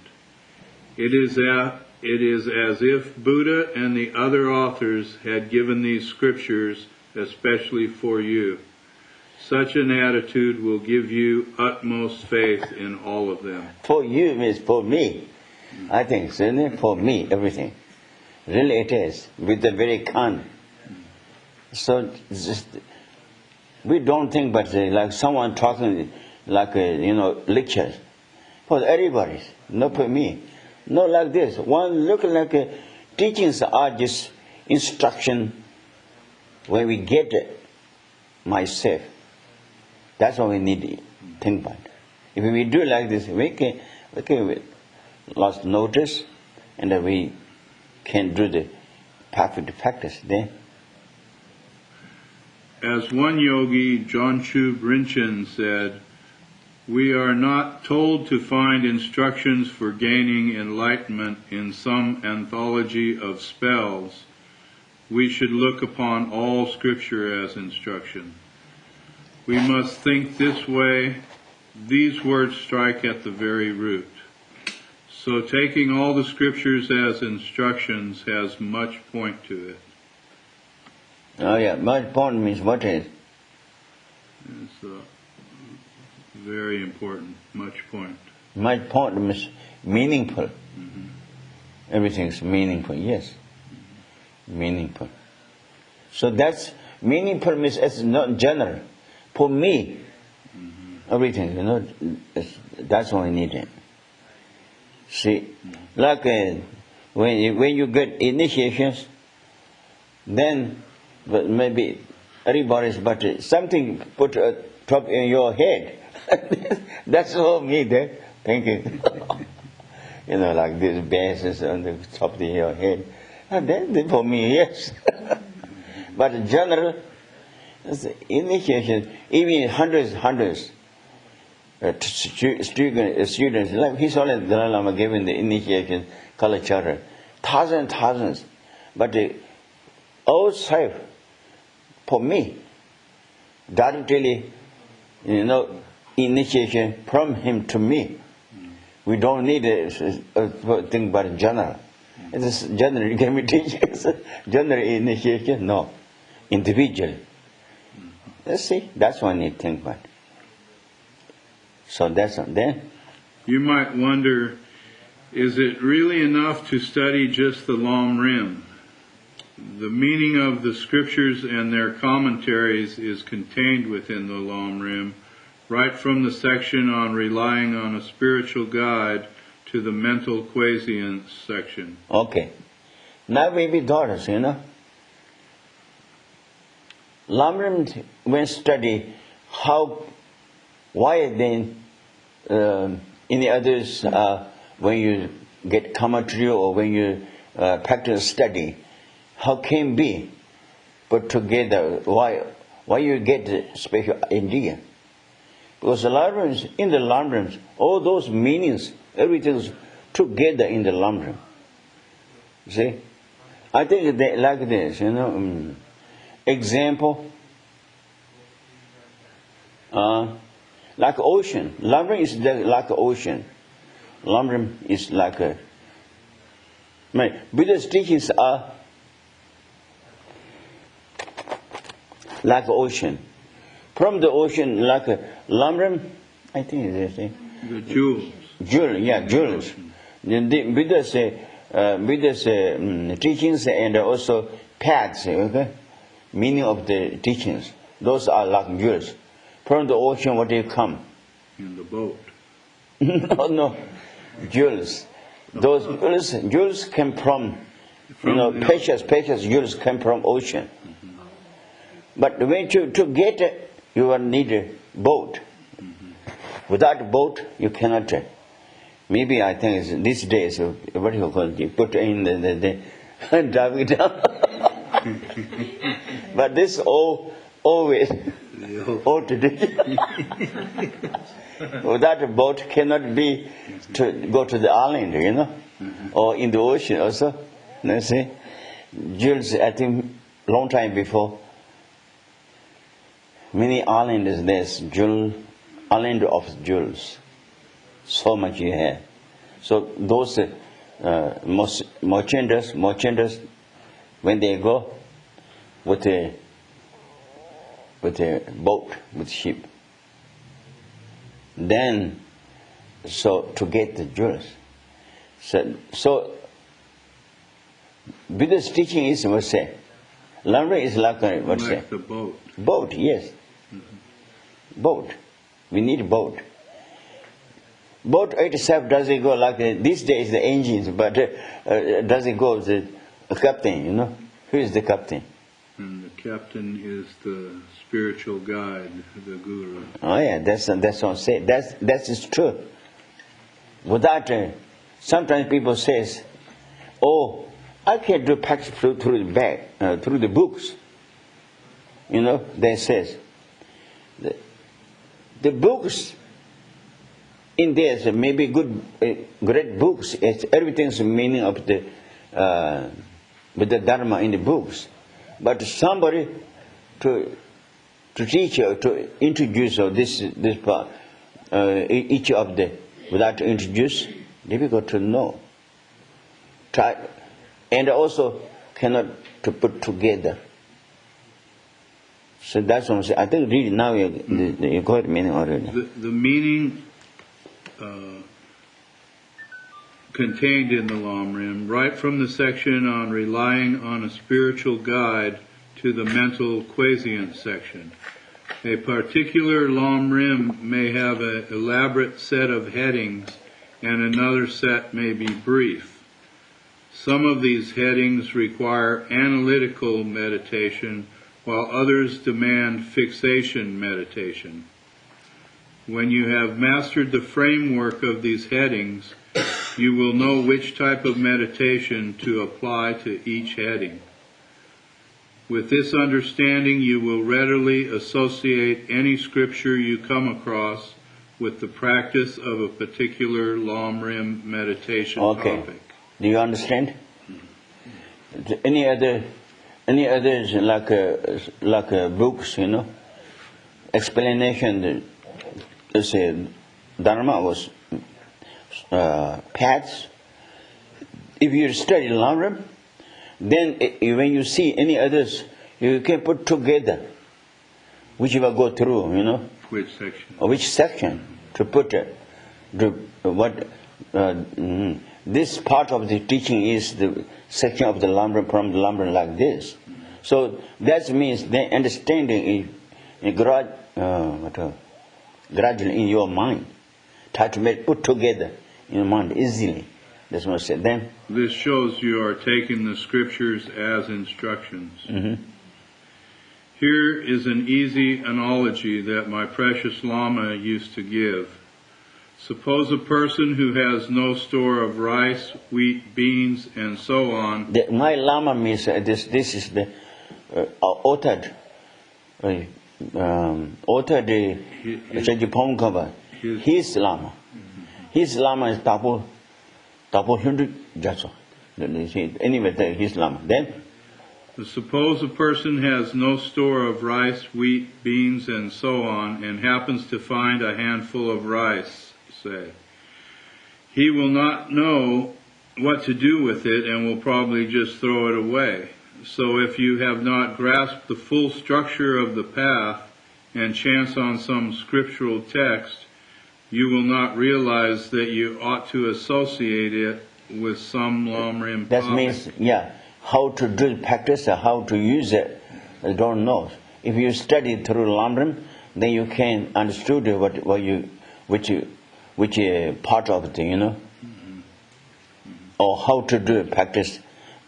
It is as if Buddha and the other authors had given these scriptures especially for you. Such an attitude will give you utmost faith in all of them. For you means for me. I think, isn't it? For me, everything. Really it is, with the very kind. So, just, we don't think, but like someone talking, like, lecture. For everybody, not for me. Not like this. One look like teachings are just instruction when we get it myself. That's what we need to think about. If we do like this, we can lost notice, and then we can do the perfect practice then. As one yogi, Jonchu Rinchen, said, we are not told to find instructions for gaining enlightenment in some anthology of spells. We should look upon all scripture as instruction. We must think this way. These words strike at the very root. So taking all the scriptures as instructions has much point to it. Oh yeah, much point means what is? It's very important, much point. Much point means meaningful. Everything's meaningful, yes. Meaningful. So that's meaningful means it's not general. For me, everything, that's what I need. See, like when you get initiations, then maybe everybody's, but something put a top in your head. That's all me there. Thank you. Like these bases on the top of your head. And then for me, yes. But in general, initiation, even hundreds. Students, like His Holiness Dalai Lama giving the initiation culture, thousands. But outside, for me, directly, initiation from him to me. We don't need a thing but general. It's general teachings, general initiation, no. Individual. Let's see, that's what I need to think about. So that's then. You might wonder, is it really enough to study just the Lam Rim? The meaning of the scriptures and their commentaries is contained within the Lam Rim, right from the section on relying on a spiritual guide to the mental quasience section. Okay. Now we be daughters, Lam Rim, when study, why then in the others, when you get commentary or when you practice study, how can be put together? Why you get special idea? Because in the Lam Rims, all those meanings, everything's together in the Lam Rim. See? I think they like this, example, like ocean. Lam Rim is like ocean. Lam Rim is like Buddha's teachings are like ocean. From the ocean, like Lam Rim, I think it's the jewels. Jewels. Buddha's teachings and also paths, okay? Meaning of the teachings. Those are like jewels. From the ocean, what do you come? In the boat. No. Jewels. Those jewels come from precious jewels come from ocean. But when to get it, you will need a boat. Without a boat, you cannot. Maybe I think it's these days, what do you call it? You put in the driving down. But this always old tradition. Without a boat, cannot be to go to the island, or in the ocean also. You see, jewels. I think long time before. Many islands, there's island of jewels. So much you have. So those merchants, when they go with with a boat, with ship. Then, so to get the jewels. So Buddha's teaching is what say. Lam Rim is like what say? Like the boat. Boat, yes. Boat. We need a boat. Boat itself doesn't go like these days the engines, but doesn't go the captain. You know, who is the captain? And the captain is the spiritual guide, the guru. Oh yeah, that's what I'm saying. That is true. Without sometimes people says, "Oh, I can do practice through the back, through the books." You know, they says the books in there maybe good, great books. It's everything's meaning of the with the dharma in the books, but somebody to teach or to introduce or this part, each of the without to introduce, difficult to know. Try, and also cannot to put together. So that's what I'm saying. I think read now you got the meaning already. The meaning contained in the Lam Rim, right from the section on relying on a spiritual guide to the mental quasient section. A particular Lam Rim may have an elaborate set of headings and another set may be brief. Some of these headings require analytical meditation, while others demand fixation meditation. When you have mastered the framework of these headings, you will know which type of meditation to apply to each heading. With this understanding, you will readily associate any scripture you come across with the practice of a particular Lam Rim meditation topic. Do you understand? Any others like books, you know, explanation. Say Dharma was paths. If you study Lam Rim, then when you see any others, you can put together, which you will go through, you know. Which section? Or which section to put this part of the teaching is the section of the Lam Rim from the Lam Rim like this. So that means the understanding is gradually in your mind. Try to put together in your mind easily. That's what I said. Then this shows you are taking the scriptures as instructions. Mm-hmm. Here is an easy analogy that my precious Lama used to give. Suppose a person who has no store of rice, wheat, beans, and so on. My Lama means this is the authored his Lama. His Lama is Tapo Hindu Jaso. Anyway, his Lama. Then suppose a person has no store of rice, wheat, beans, and so on, and happens to find a handful of rice, say. He will not know what to do with it and will probably just throw it away. So if you have not grasped the full structure of the path and chance on some scriptural text, you will not realize that you ought to associate it with some Lam Rim topic. That means, how to do practice, how to use it, I don't know. If you study through Lam Rim, then you can understand which part of it, you know, or how to do practice,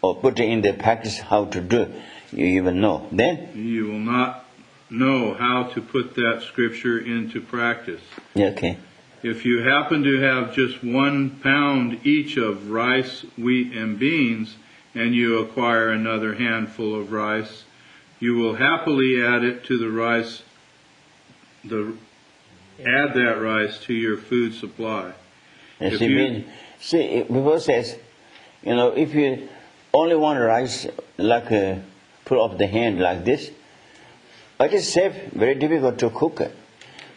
or put in the practice how to do. You even know. Then you will not know how to put that scripture into practice. Okay. If you happen to have just 1 pound each of rice, wheat, and beans, and you acquire another handful of rice, you will happily add it to the rice. Add that rice to your food supply. Before says, you know, if you only want rice like pull up the hand like this, it is safe, very difficult to cook it.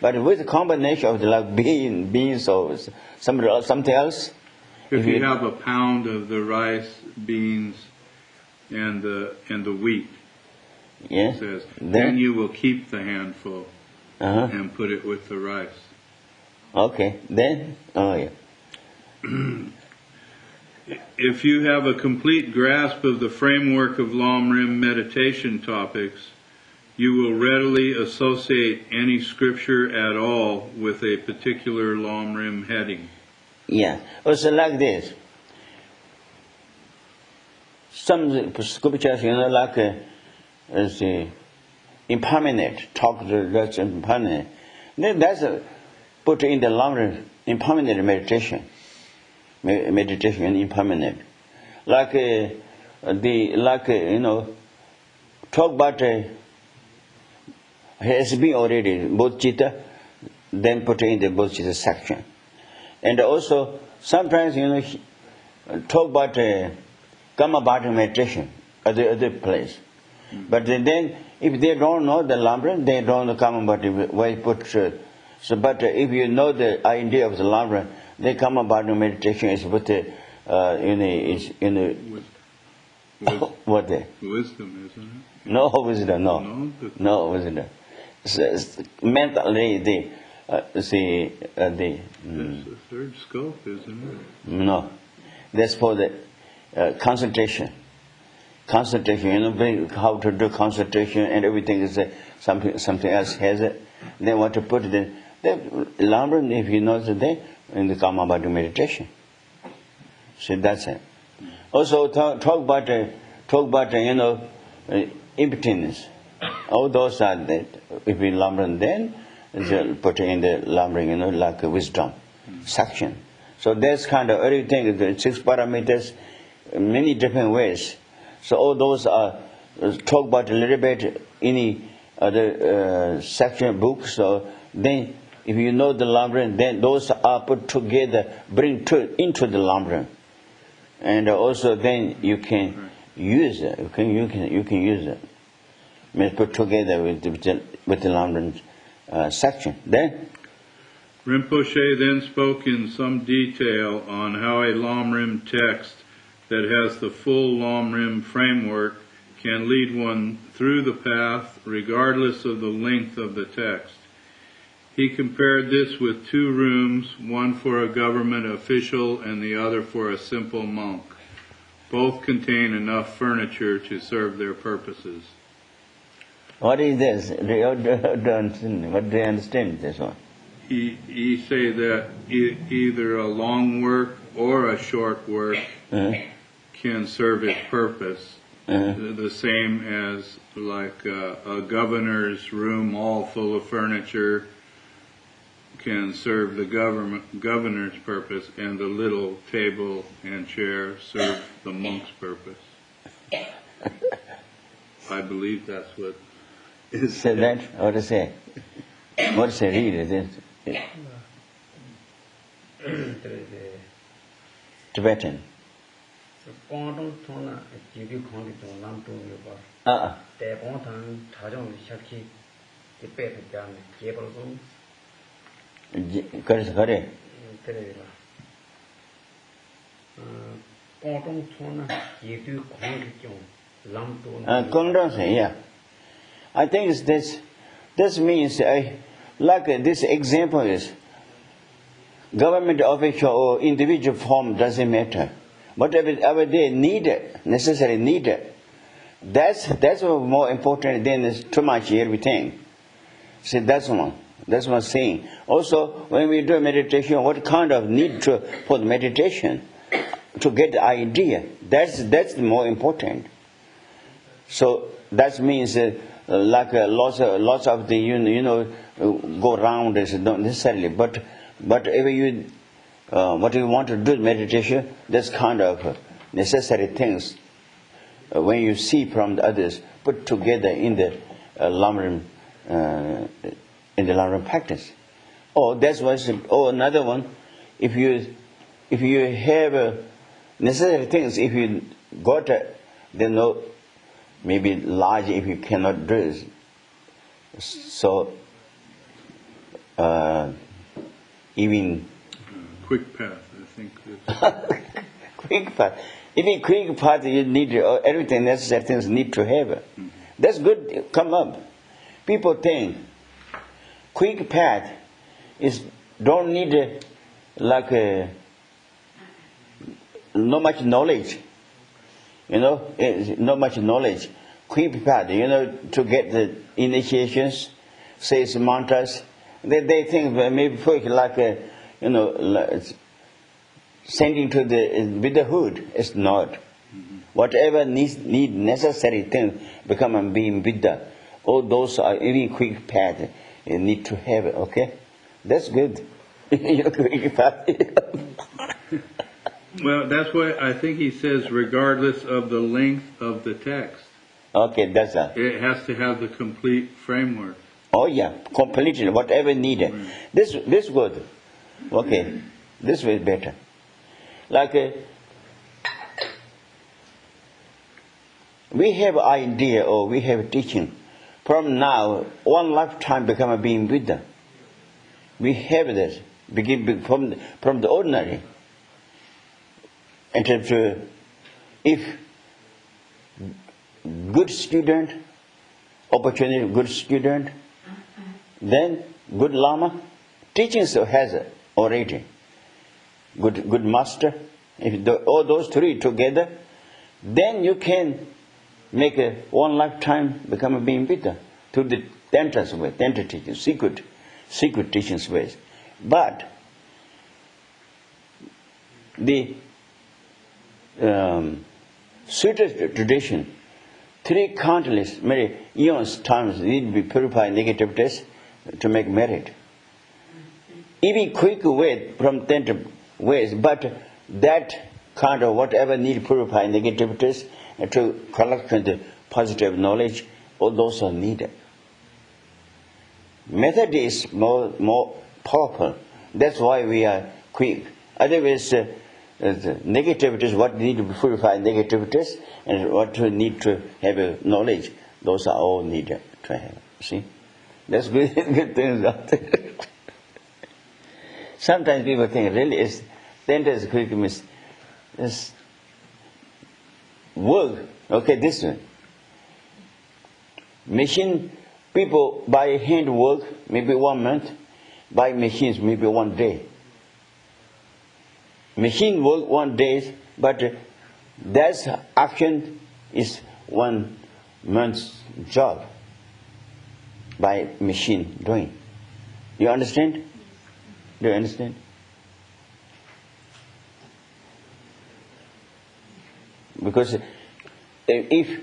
But with the combination of the like beans or something else. If you have a pound of the rice, beans, and the wheat, Yes. It says, then you will keep the handful Uh-huh. and put it with the rice. Okay. Then, oh yeah. If you have a complete grasp of the framework of Lam Rim meditation topics, you will readily associate any scripture at all with a particular Lam Rim heading. Yeah. Also like this. Some scriptures, like the impermanent, talk to that's impermanent. Then that's put in the longer impermanent meditation. Meditation and impermanent. Like talk about has been already bodhicitta, then put in the bodhicitta section. And also sometimes talk about Kamabhata meditation at the other place. But then if they don't know the Lam Rim, they don't know Kamabhata why put so but if you know the idea of the Lam Rim, the Kamabhata meditation is with the what the Wisdom, isn't it? no wisdom, no wisdom. Mentally the That's the third scope, isn't it? no, that's for the concentration. Concentration, how to do concentration and everything is something else has it. They want to put the Lam Rim, if you know today, in the Kamabhata meditation. So that's it. Also talk about impotence. All those are that. If we Lam Rim, then put in the Lam Rim, like a wisdom section. So that's kind of everything. The 6 parameters, many different ways. So all those are talk about a little bit any other section books. So then, if you know the Lam Rim, then those are put together, into the Lam Rim, and also then you can use it. You can use it. Put together with the Lam Rim section. Then Rinpoche then spoke in some detail on how a Lam Rim text that has the full Lam Rim framework can lead one through the path regardless of the length of the text. He compared this with 2 rooms, one for a government official and the other for a simple monk. Both contain enough furniture to serve their purposes. what is this? What do they understand this one? He say that either a long work or a short work can serve its purpose. The same as like a governor's room all full of furniture can serve the governor's purpose, and the little table and chair serve the monk's purpose. I believe that's what is Say that? What to say? What to say? Read it. Tibetan. Correct. Yeah. I think it's this. This means like this example is government official or individual form doesn't matter. Whatever they need, necessarily need, that's more important than is too much everything. See, that's one. That's one thing. Also, when we do meditation, what kind of need for the meditation to get the idea? That's the more important. So that means like lots of the go around is not necessarily, but if you what you want to do meditation, that's kind of necessary things when you see from the others put together in the Lam Rim in the Lam Rim practice. Or that's what. Or another one, if you have necessary things, if you got then no, maybe large if you cannot do it. So even quick path, I think. Quick path. Even quick path, you need everything necessary things need to have. That's good. Come up. People think quick path is don't need not much knowledge. Not much knowledge. Quick path, to get the initiations, says mantras. They think maybe quick sending to with the hood. It's not. Whatever need necessary thing become a being Buddha. All those are even quick path you need to have it. Okay, that's good. Quick path. Well, that's why I think he says regardless of the length of the text. Okay, that's that. It has to have the complete framework. Oh yeah, completely, whatever needed. This good. Okay, this way is better. We have idea or we have teaching. From now, one lifetime become a being Buddha. We have this, begin from the ordinary. And if good student, opportunity, good student, then good Lama, teaching so has it already. Good master, if all those three together, then you can make one lifetime become a being Buddha through the tantra's way, tantra teaching, secret teachings ways. But the Sutra tradition, 3 countless, many eons times need to be purified negativities to make merit. Even quick way from tantra ways, but that kind of whatever need to purify negativities and to collect the positive knowledge, all those are needed. Method is more powerful. That's why we are quick. Otherwise, the negativities, what need to be purified negativities, and what we need to have knowledge, those are all needed to have. See? That's good, good things out there. Sometimes people think really it's tantra is quick means it's work. Okay, this one. Machine people by hand work maybe 1 month, by machines maybe 1 day. Machine work 1 day, but that's action is 1 month's job by machine doing. You understand? Do you understand? Because if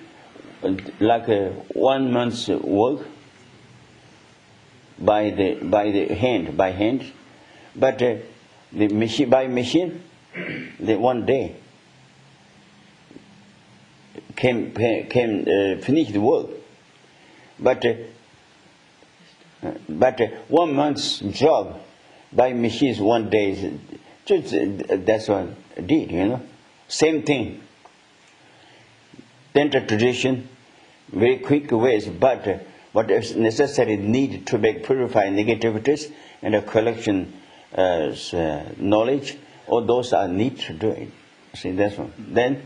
1 month's work by hand, but the machine by machine, the 1 day can finish the work, but 1 month's job by machines 1 day. That's what I did. Same thing. Tantra tradition, very quick ways, but what is necessary need to make purify negativities and a collection knowledge, all those are need to do it. See, that's one. Then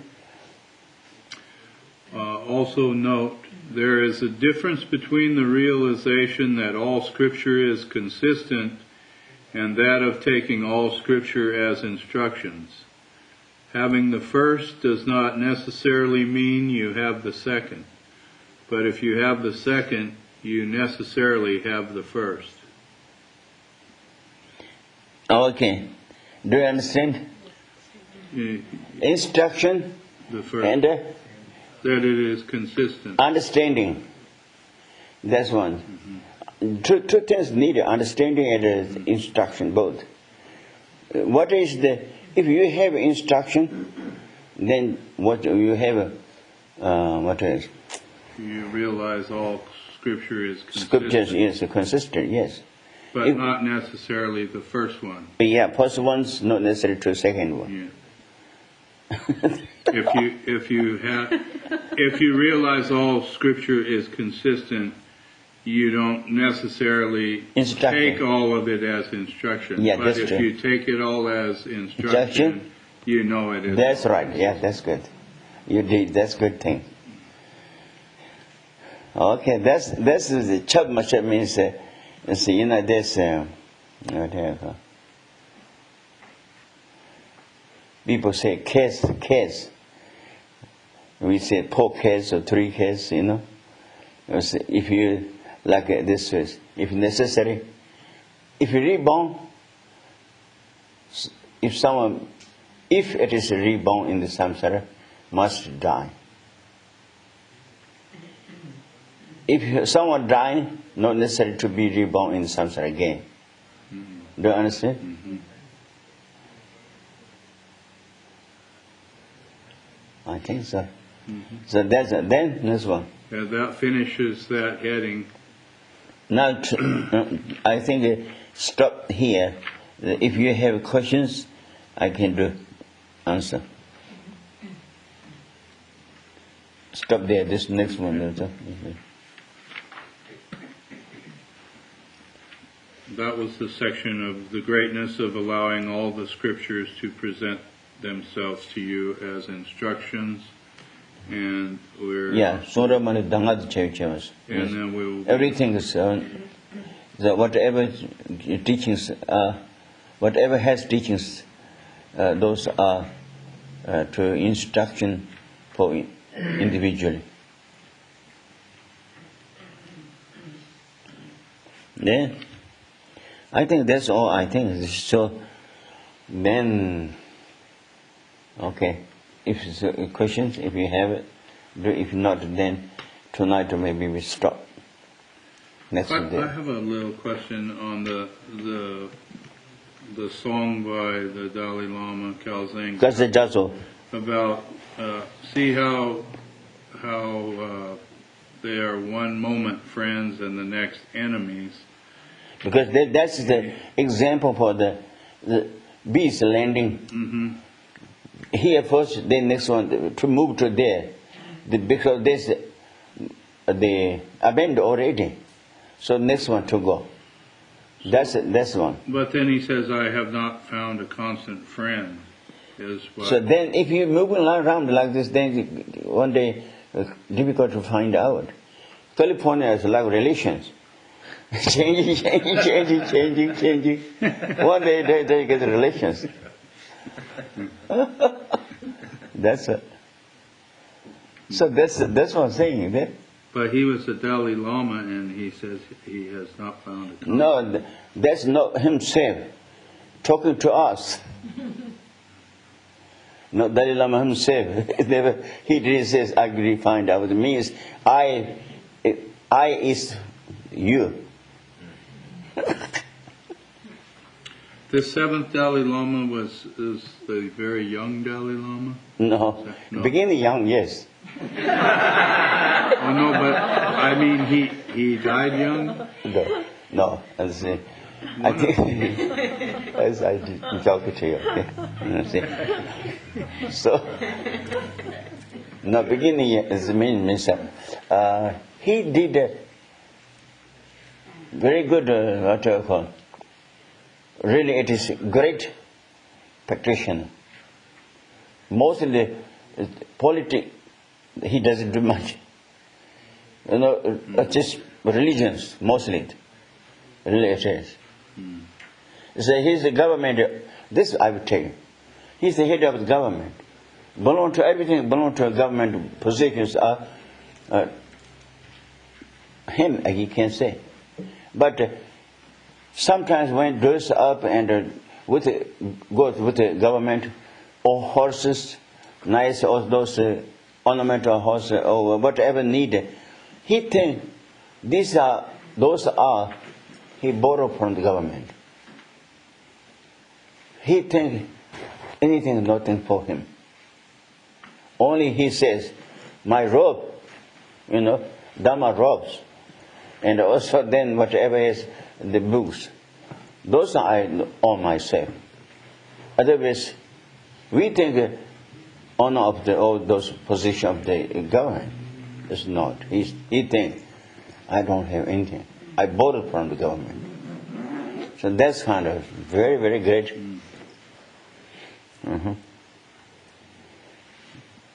also note, there is a difference between the realization that all Scripture is consistent and that of taking all Scripture as instructions. Having the first does not necessarily mean you have the second, but if you have the second, you necessarily have the first. Okay. Do you understand? Instruction The first. and that it is consistent. understanding. That's one. Two things need understanding and instruction both. What is if you have instruction, then what you have, what is? You realize all Scripture is consistent. Scriptures is consistent, yes. But not necessarily the first one. Yeah, first one's not necessary to second one. Yeah. If you realize all Scripture is consistent, you don't necessarily take all of it as instruction. Yeah, but that's if true. you take it all as instruction, you know it is. That's right. Yeah, that's good. You did. That's good thing. Okay, that's the chub mashup means it's this whatever. People say case. We say 4 cases or 3 cases, If you like this way, if necessary, if you reborn, if it is reborn in the samsara, must die. If someone dying, not necessary to be reborn in the samsara again. Do you understand? Mm-hmm. I think so. Mm-hmm. So that's then next one. Yeah, that finishes that heading. Now, I think stop here. If you have questions, I can answer. Stop there. This next one. That was the section of the greatness of allowing all the scriptures to present themselves to you as instructions, and we're and then we'll everything is whatever teachings whatever has teachings, those are to instruction for individually. Then I think that's all. I think so. Then okay, if it's questions, if you have it, if not, then tonight maybe we stop. Next day. I have a little question on the song by the Dalai Lama Gyeltsen about see how they are one moment friends and the next enemies. Because that's the example for the bees landing. Mm-hmm. Here first, then next one to move to there, because there's the abandoned already. So next one to go. That's one. But then he says, "I have not found a constant friend." Is what. So then, if you move around like this, then one day difficult to find out. California is like relations. changing. One day they get relations. That's it. So that's what I'm saying. That. But he was the Dalai Lama, and he says he has not found a constant. No, that's not himself talking to us. Not Dalai Lama himself. He didn't say, I agree, find out. It means I is you. The 7th Dalai Lama is the very young Dalai Lama? No. Beginning young, yes. Oh no, but I mean he died young? No. I think as I did talk to you. Okay. So no, beginning is means he did a very good what I call. Really, it is great practitioner. Mostly, politics, he doesn't do much. Just religions, mostly. Really it is. So he's the government, this I would tell you. He's the head of the government. Belong to everything, belong to government positions are him, he can say. But sometimes when dress up and goes with the government, or horses, nice, or those ornamental horses, or whatever needed, he think those are he borrowed from the government. He think anything, nothing for him. Only he says, my robe, Dharma robes, and also then whatever is the books, those are I all myself. Otherwise, we think honor of all those positions of the government. It's not. He thinks I don't have anything. I borrowed from the government. So that's kind of very, very great.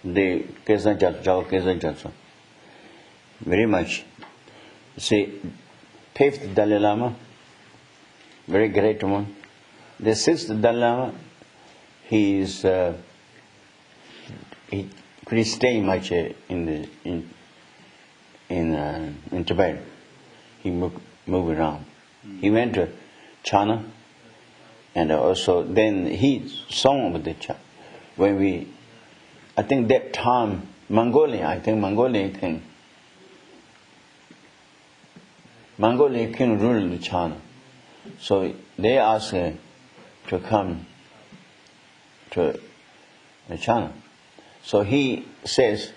The Geshe Tsultim Gyeltsen. very much. See, fifth Dalai Lama, very great one. The sixth Dalai Lama, he couldn't stay much in Tibet. He moved around. He went to China, and also then he sung with the China. I think that time Mongolian king ruled China, so they asked him to come to China. So he says,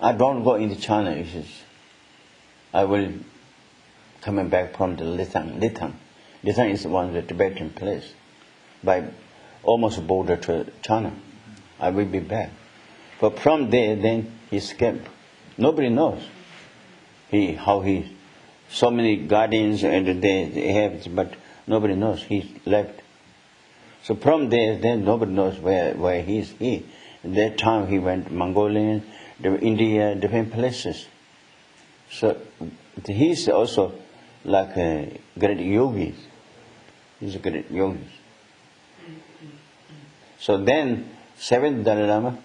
I don't go into China. He says, I will coming back from the Litang. Litang is one of the Tibetan place, by almost border to China. I will be back. But from there, then he escaped. Nobody knows so many guardians and they have, but nobody knows. He left. So from there, then nobody knows where he is. At that time he went Mongolia, India, different places. So he's also like a great yogi. He's a great yogi. So then seventh Dalai Lama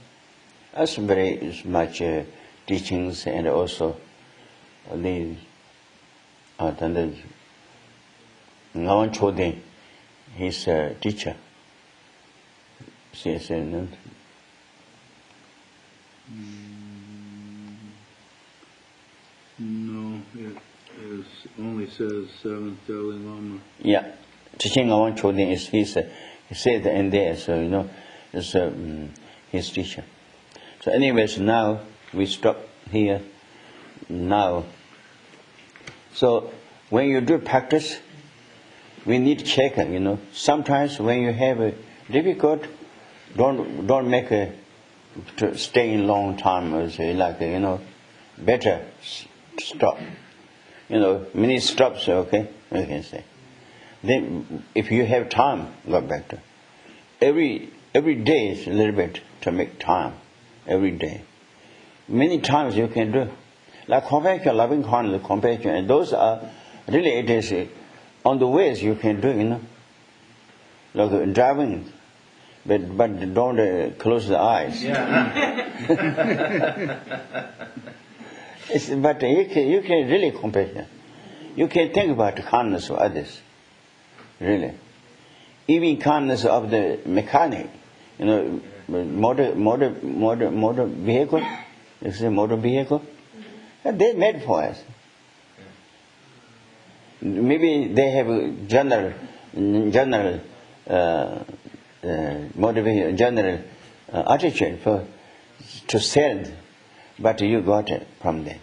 has very much teachings, and also the Ngawan Chodin, his teacher. No, it only says seventh Dalai Lama. Yeah, teaching Ngawan Chodin is he said in there, so it's his teacher. So anyways, now we stop here. Now, so when you do practice, we need to check. Sometimes when you have a difficult, don't make to stay in long time. Or say better stop. Many stops. Okay, we can say. Then, if you have time, go back to every day is a little bit to make time. Every day, many times you can do like compassion, loving kindness, compassion, and those are really it is on the ways you can do. Like driving, but don't close the eyes. Yeah. But you can really compassion. You can think about the kindness of others. Really, even kindness of the mechanic. Motor vehicle. You see, motor vehicle. They made for us. Maybe they have a general motivation, general attitude to sell, but you got it from them.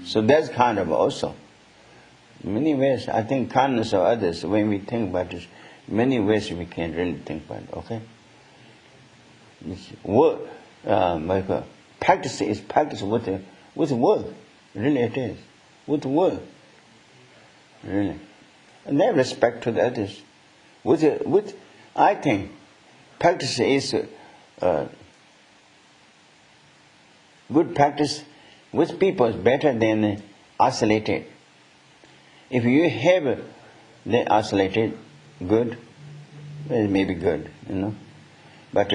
So that's kind of also. Many ways, I think kindness of others, when we think about it, many ways we can really think about it, okay? Practice is practice with word. Really it is. With word. Really. And then respect to the others. I think practice is good practice with people is better than isolated. If you have the isolated, good, it may be good, But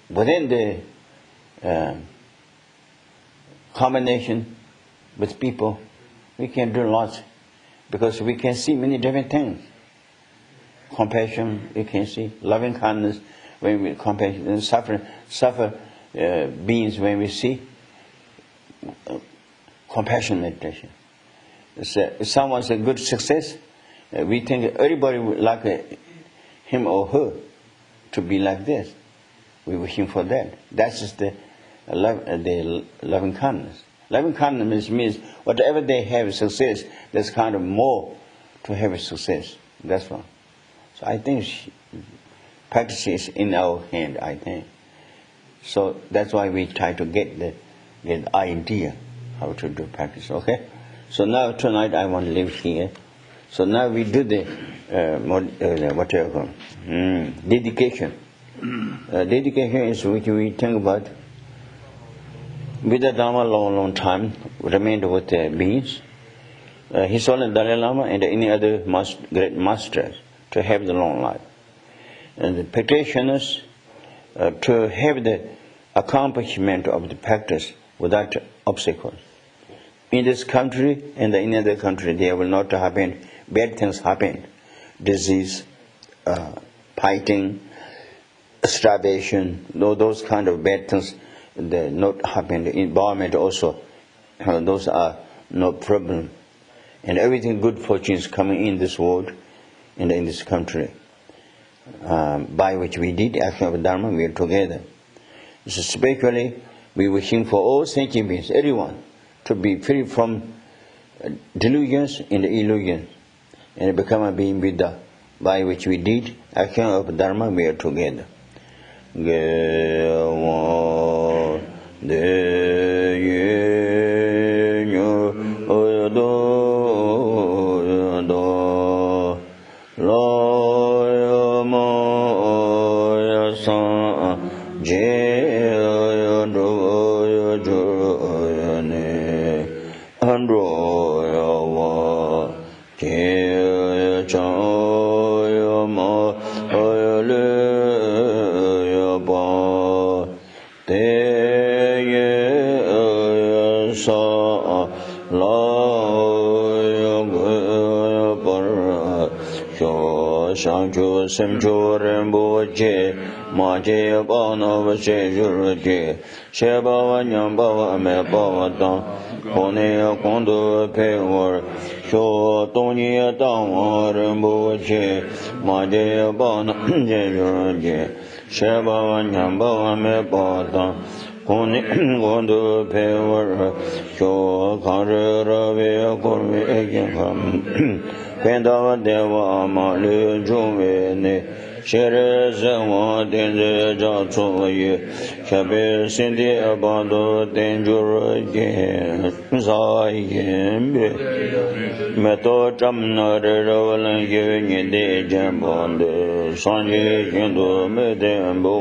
within the combination with people, we can do lots, because we can see many different things. Compassion, we can see loving kindness when we compassion, and suffer beings when we see compassion meditation. If someone's a good success, we think everybody would like him or her to be like this. We wish him for that. That's just the loving kindness. Loving kindness means whatever they have success, there's kind of more to have a success. That's all. So I think practice is in our hand, I think. So that's why we try to get the idea how to do practice, okay? So now tonight I want to leave here. So now we do the dedication. Dedication is which we think about with the Dharma long time, remained with the beings. He saw the Dalai Lama and any other great masters to have the long life. And the practitioners to have the accomplishment of the practice without obstacles. In this country and in other country, there will not happen, bad things happen. Disease, fighting, starvation, those kind of bad things they not happen. The environment also, those are no problem. And everything good fortune is coming in this world and in this country. By which we did action of Dharma, we are together. So spiritually, we wishing for all sentient beings, everyone, to be free from delusions and illusions and become a being Buddha, by which we did action of Dharma, we are together. Shanchu Simchu Rembo Je Maje Bana Vache Jurje Sheba Nyamba Me Bawatan Kone Kondo Pewar Sho Tony Tawa Rembo Je Maje Bana Je Jurje Sheba Nyamba Me Bawatan Kone Kondo Pewar Sho Kare Ravi Korvi Ekin Pendava Deva Mali Juvene Shere Zewa Denze Jatso Ye Shabe Sindi Abando Denjur Ye Zai Yembe Meto Chamna Revalan Ye De Jambonde Sanje Hindu Medembo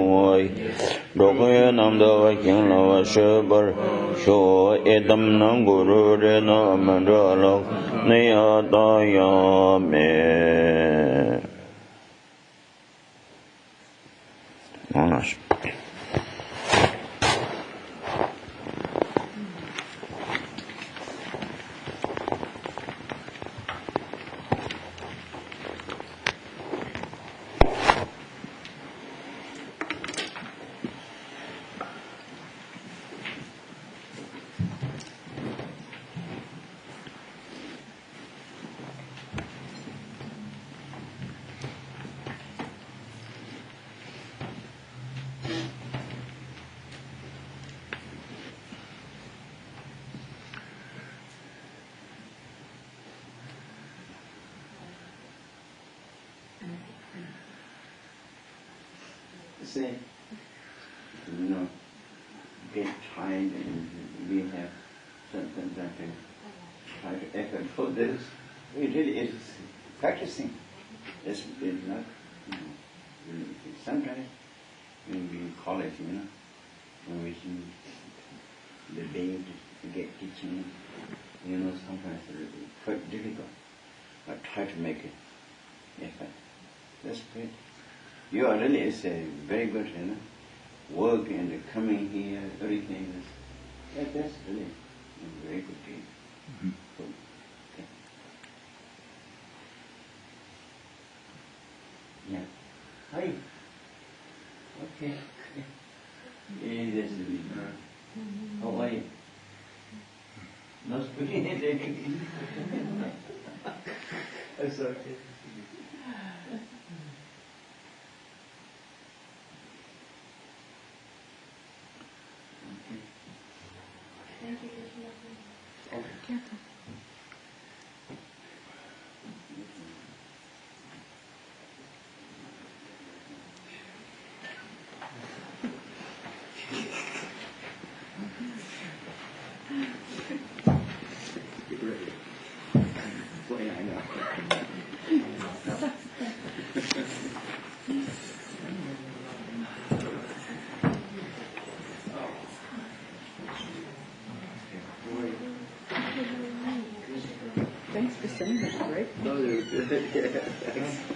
Rokoya Namda Kinla Shabar Sho Edam Nanguru Rena Mandala Niyadayame. Monash. Say, get tired and we have something that try to effort for this. It really is practicing. It's not, sometimes when we in college, when we debate to get teaching, sometimes it's quite difficult. But try to make it effort. That's great. You are really is a very good, work and coming here, everything is, that's really a very good thing. Mm-hmm. Cool. Okay. Yeah. Hi. Okay. Yeah, that's really good. How are you? Not speaking anything. That's okay. Thanks for saying that, right? No, they're good. Yeah, thanks.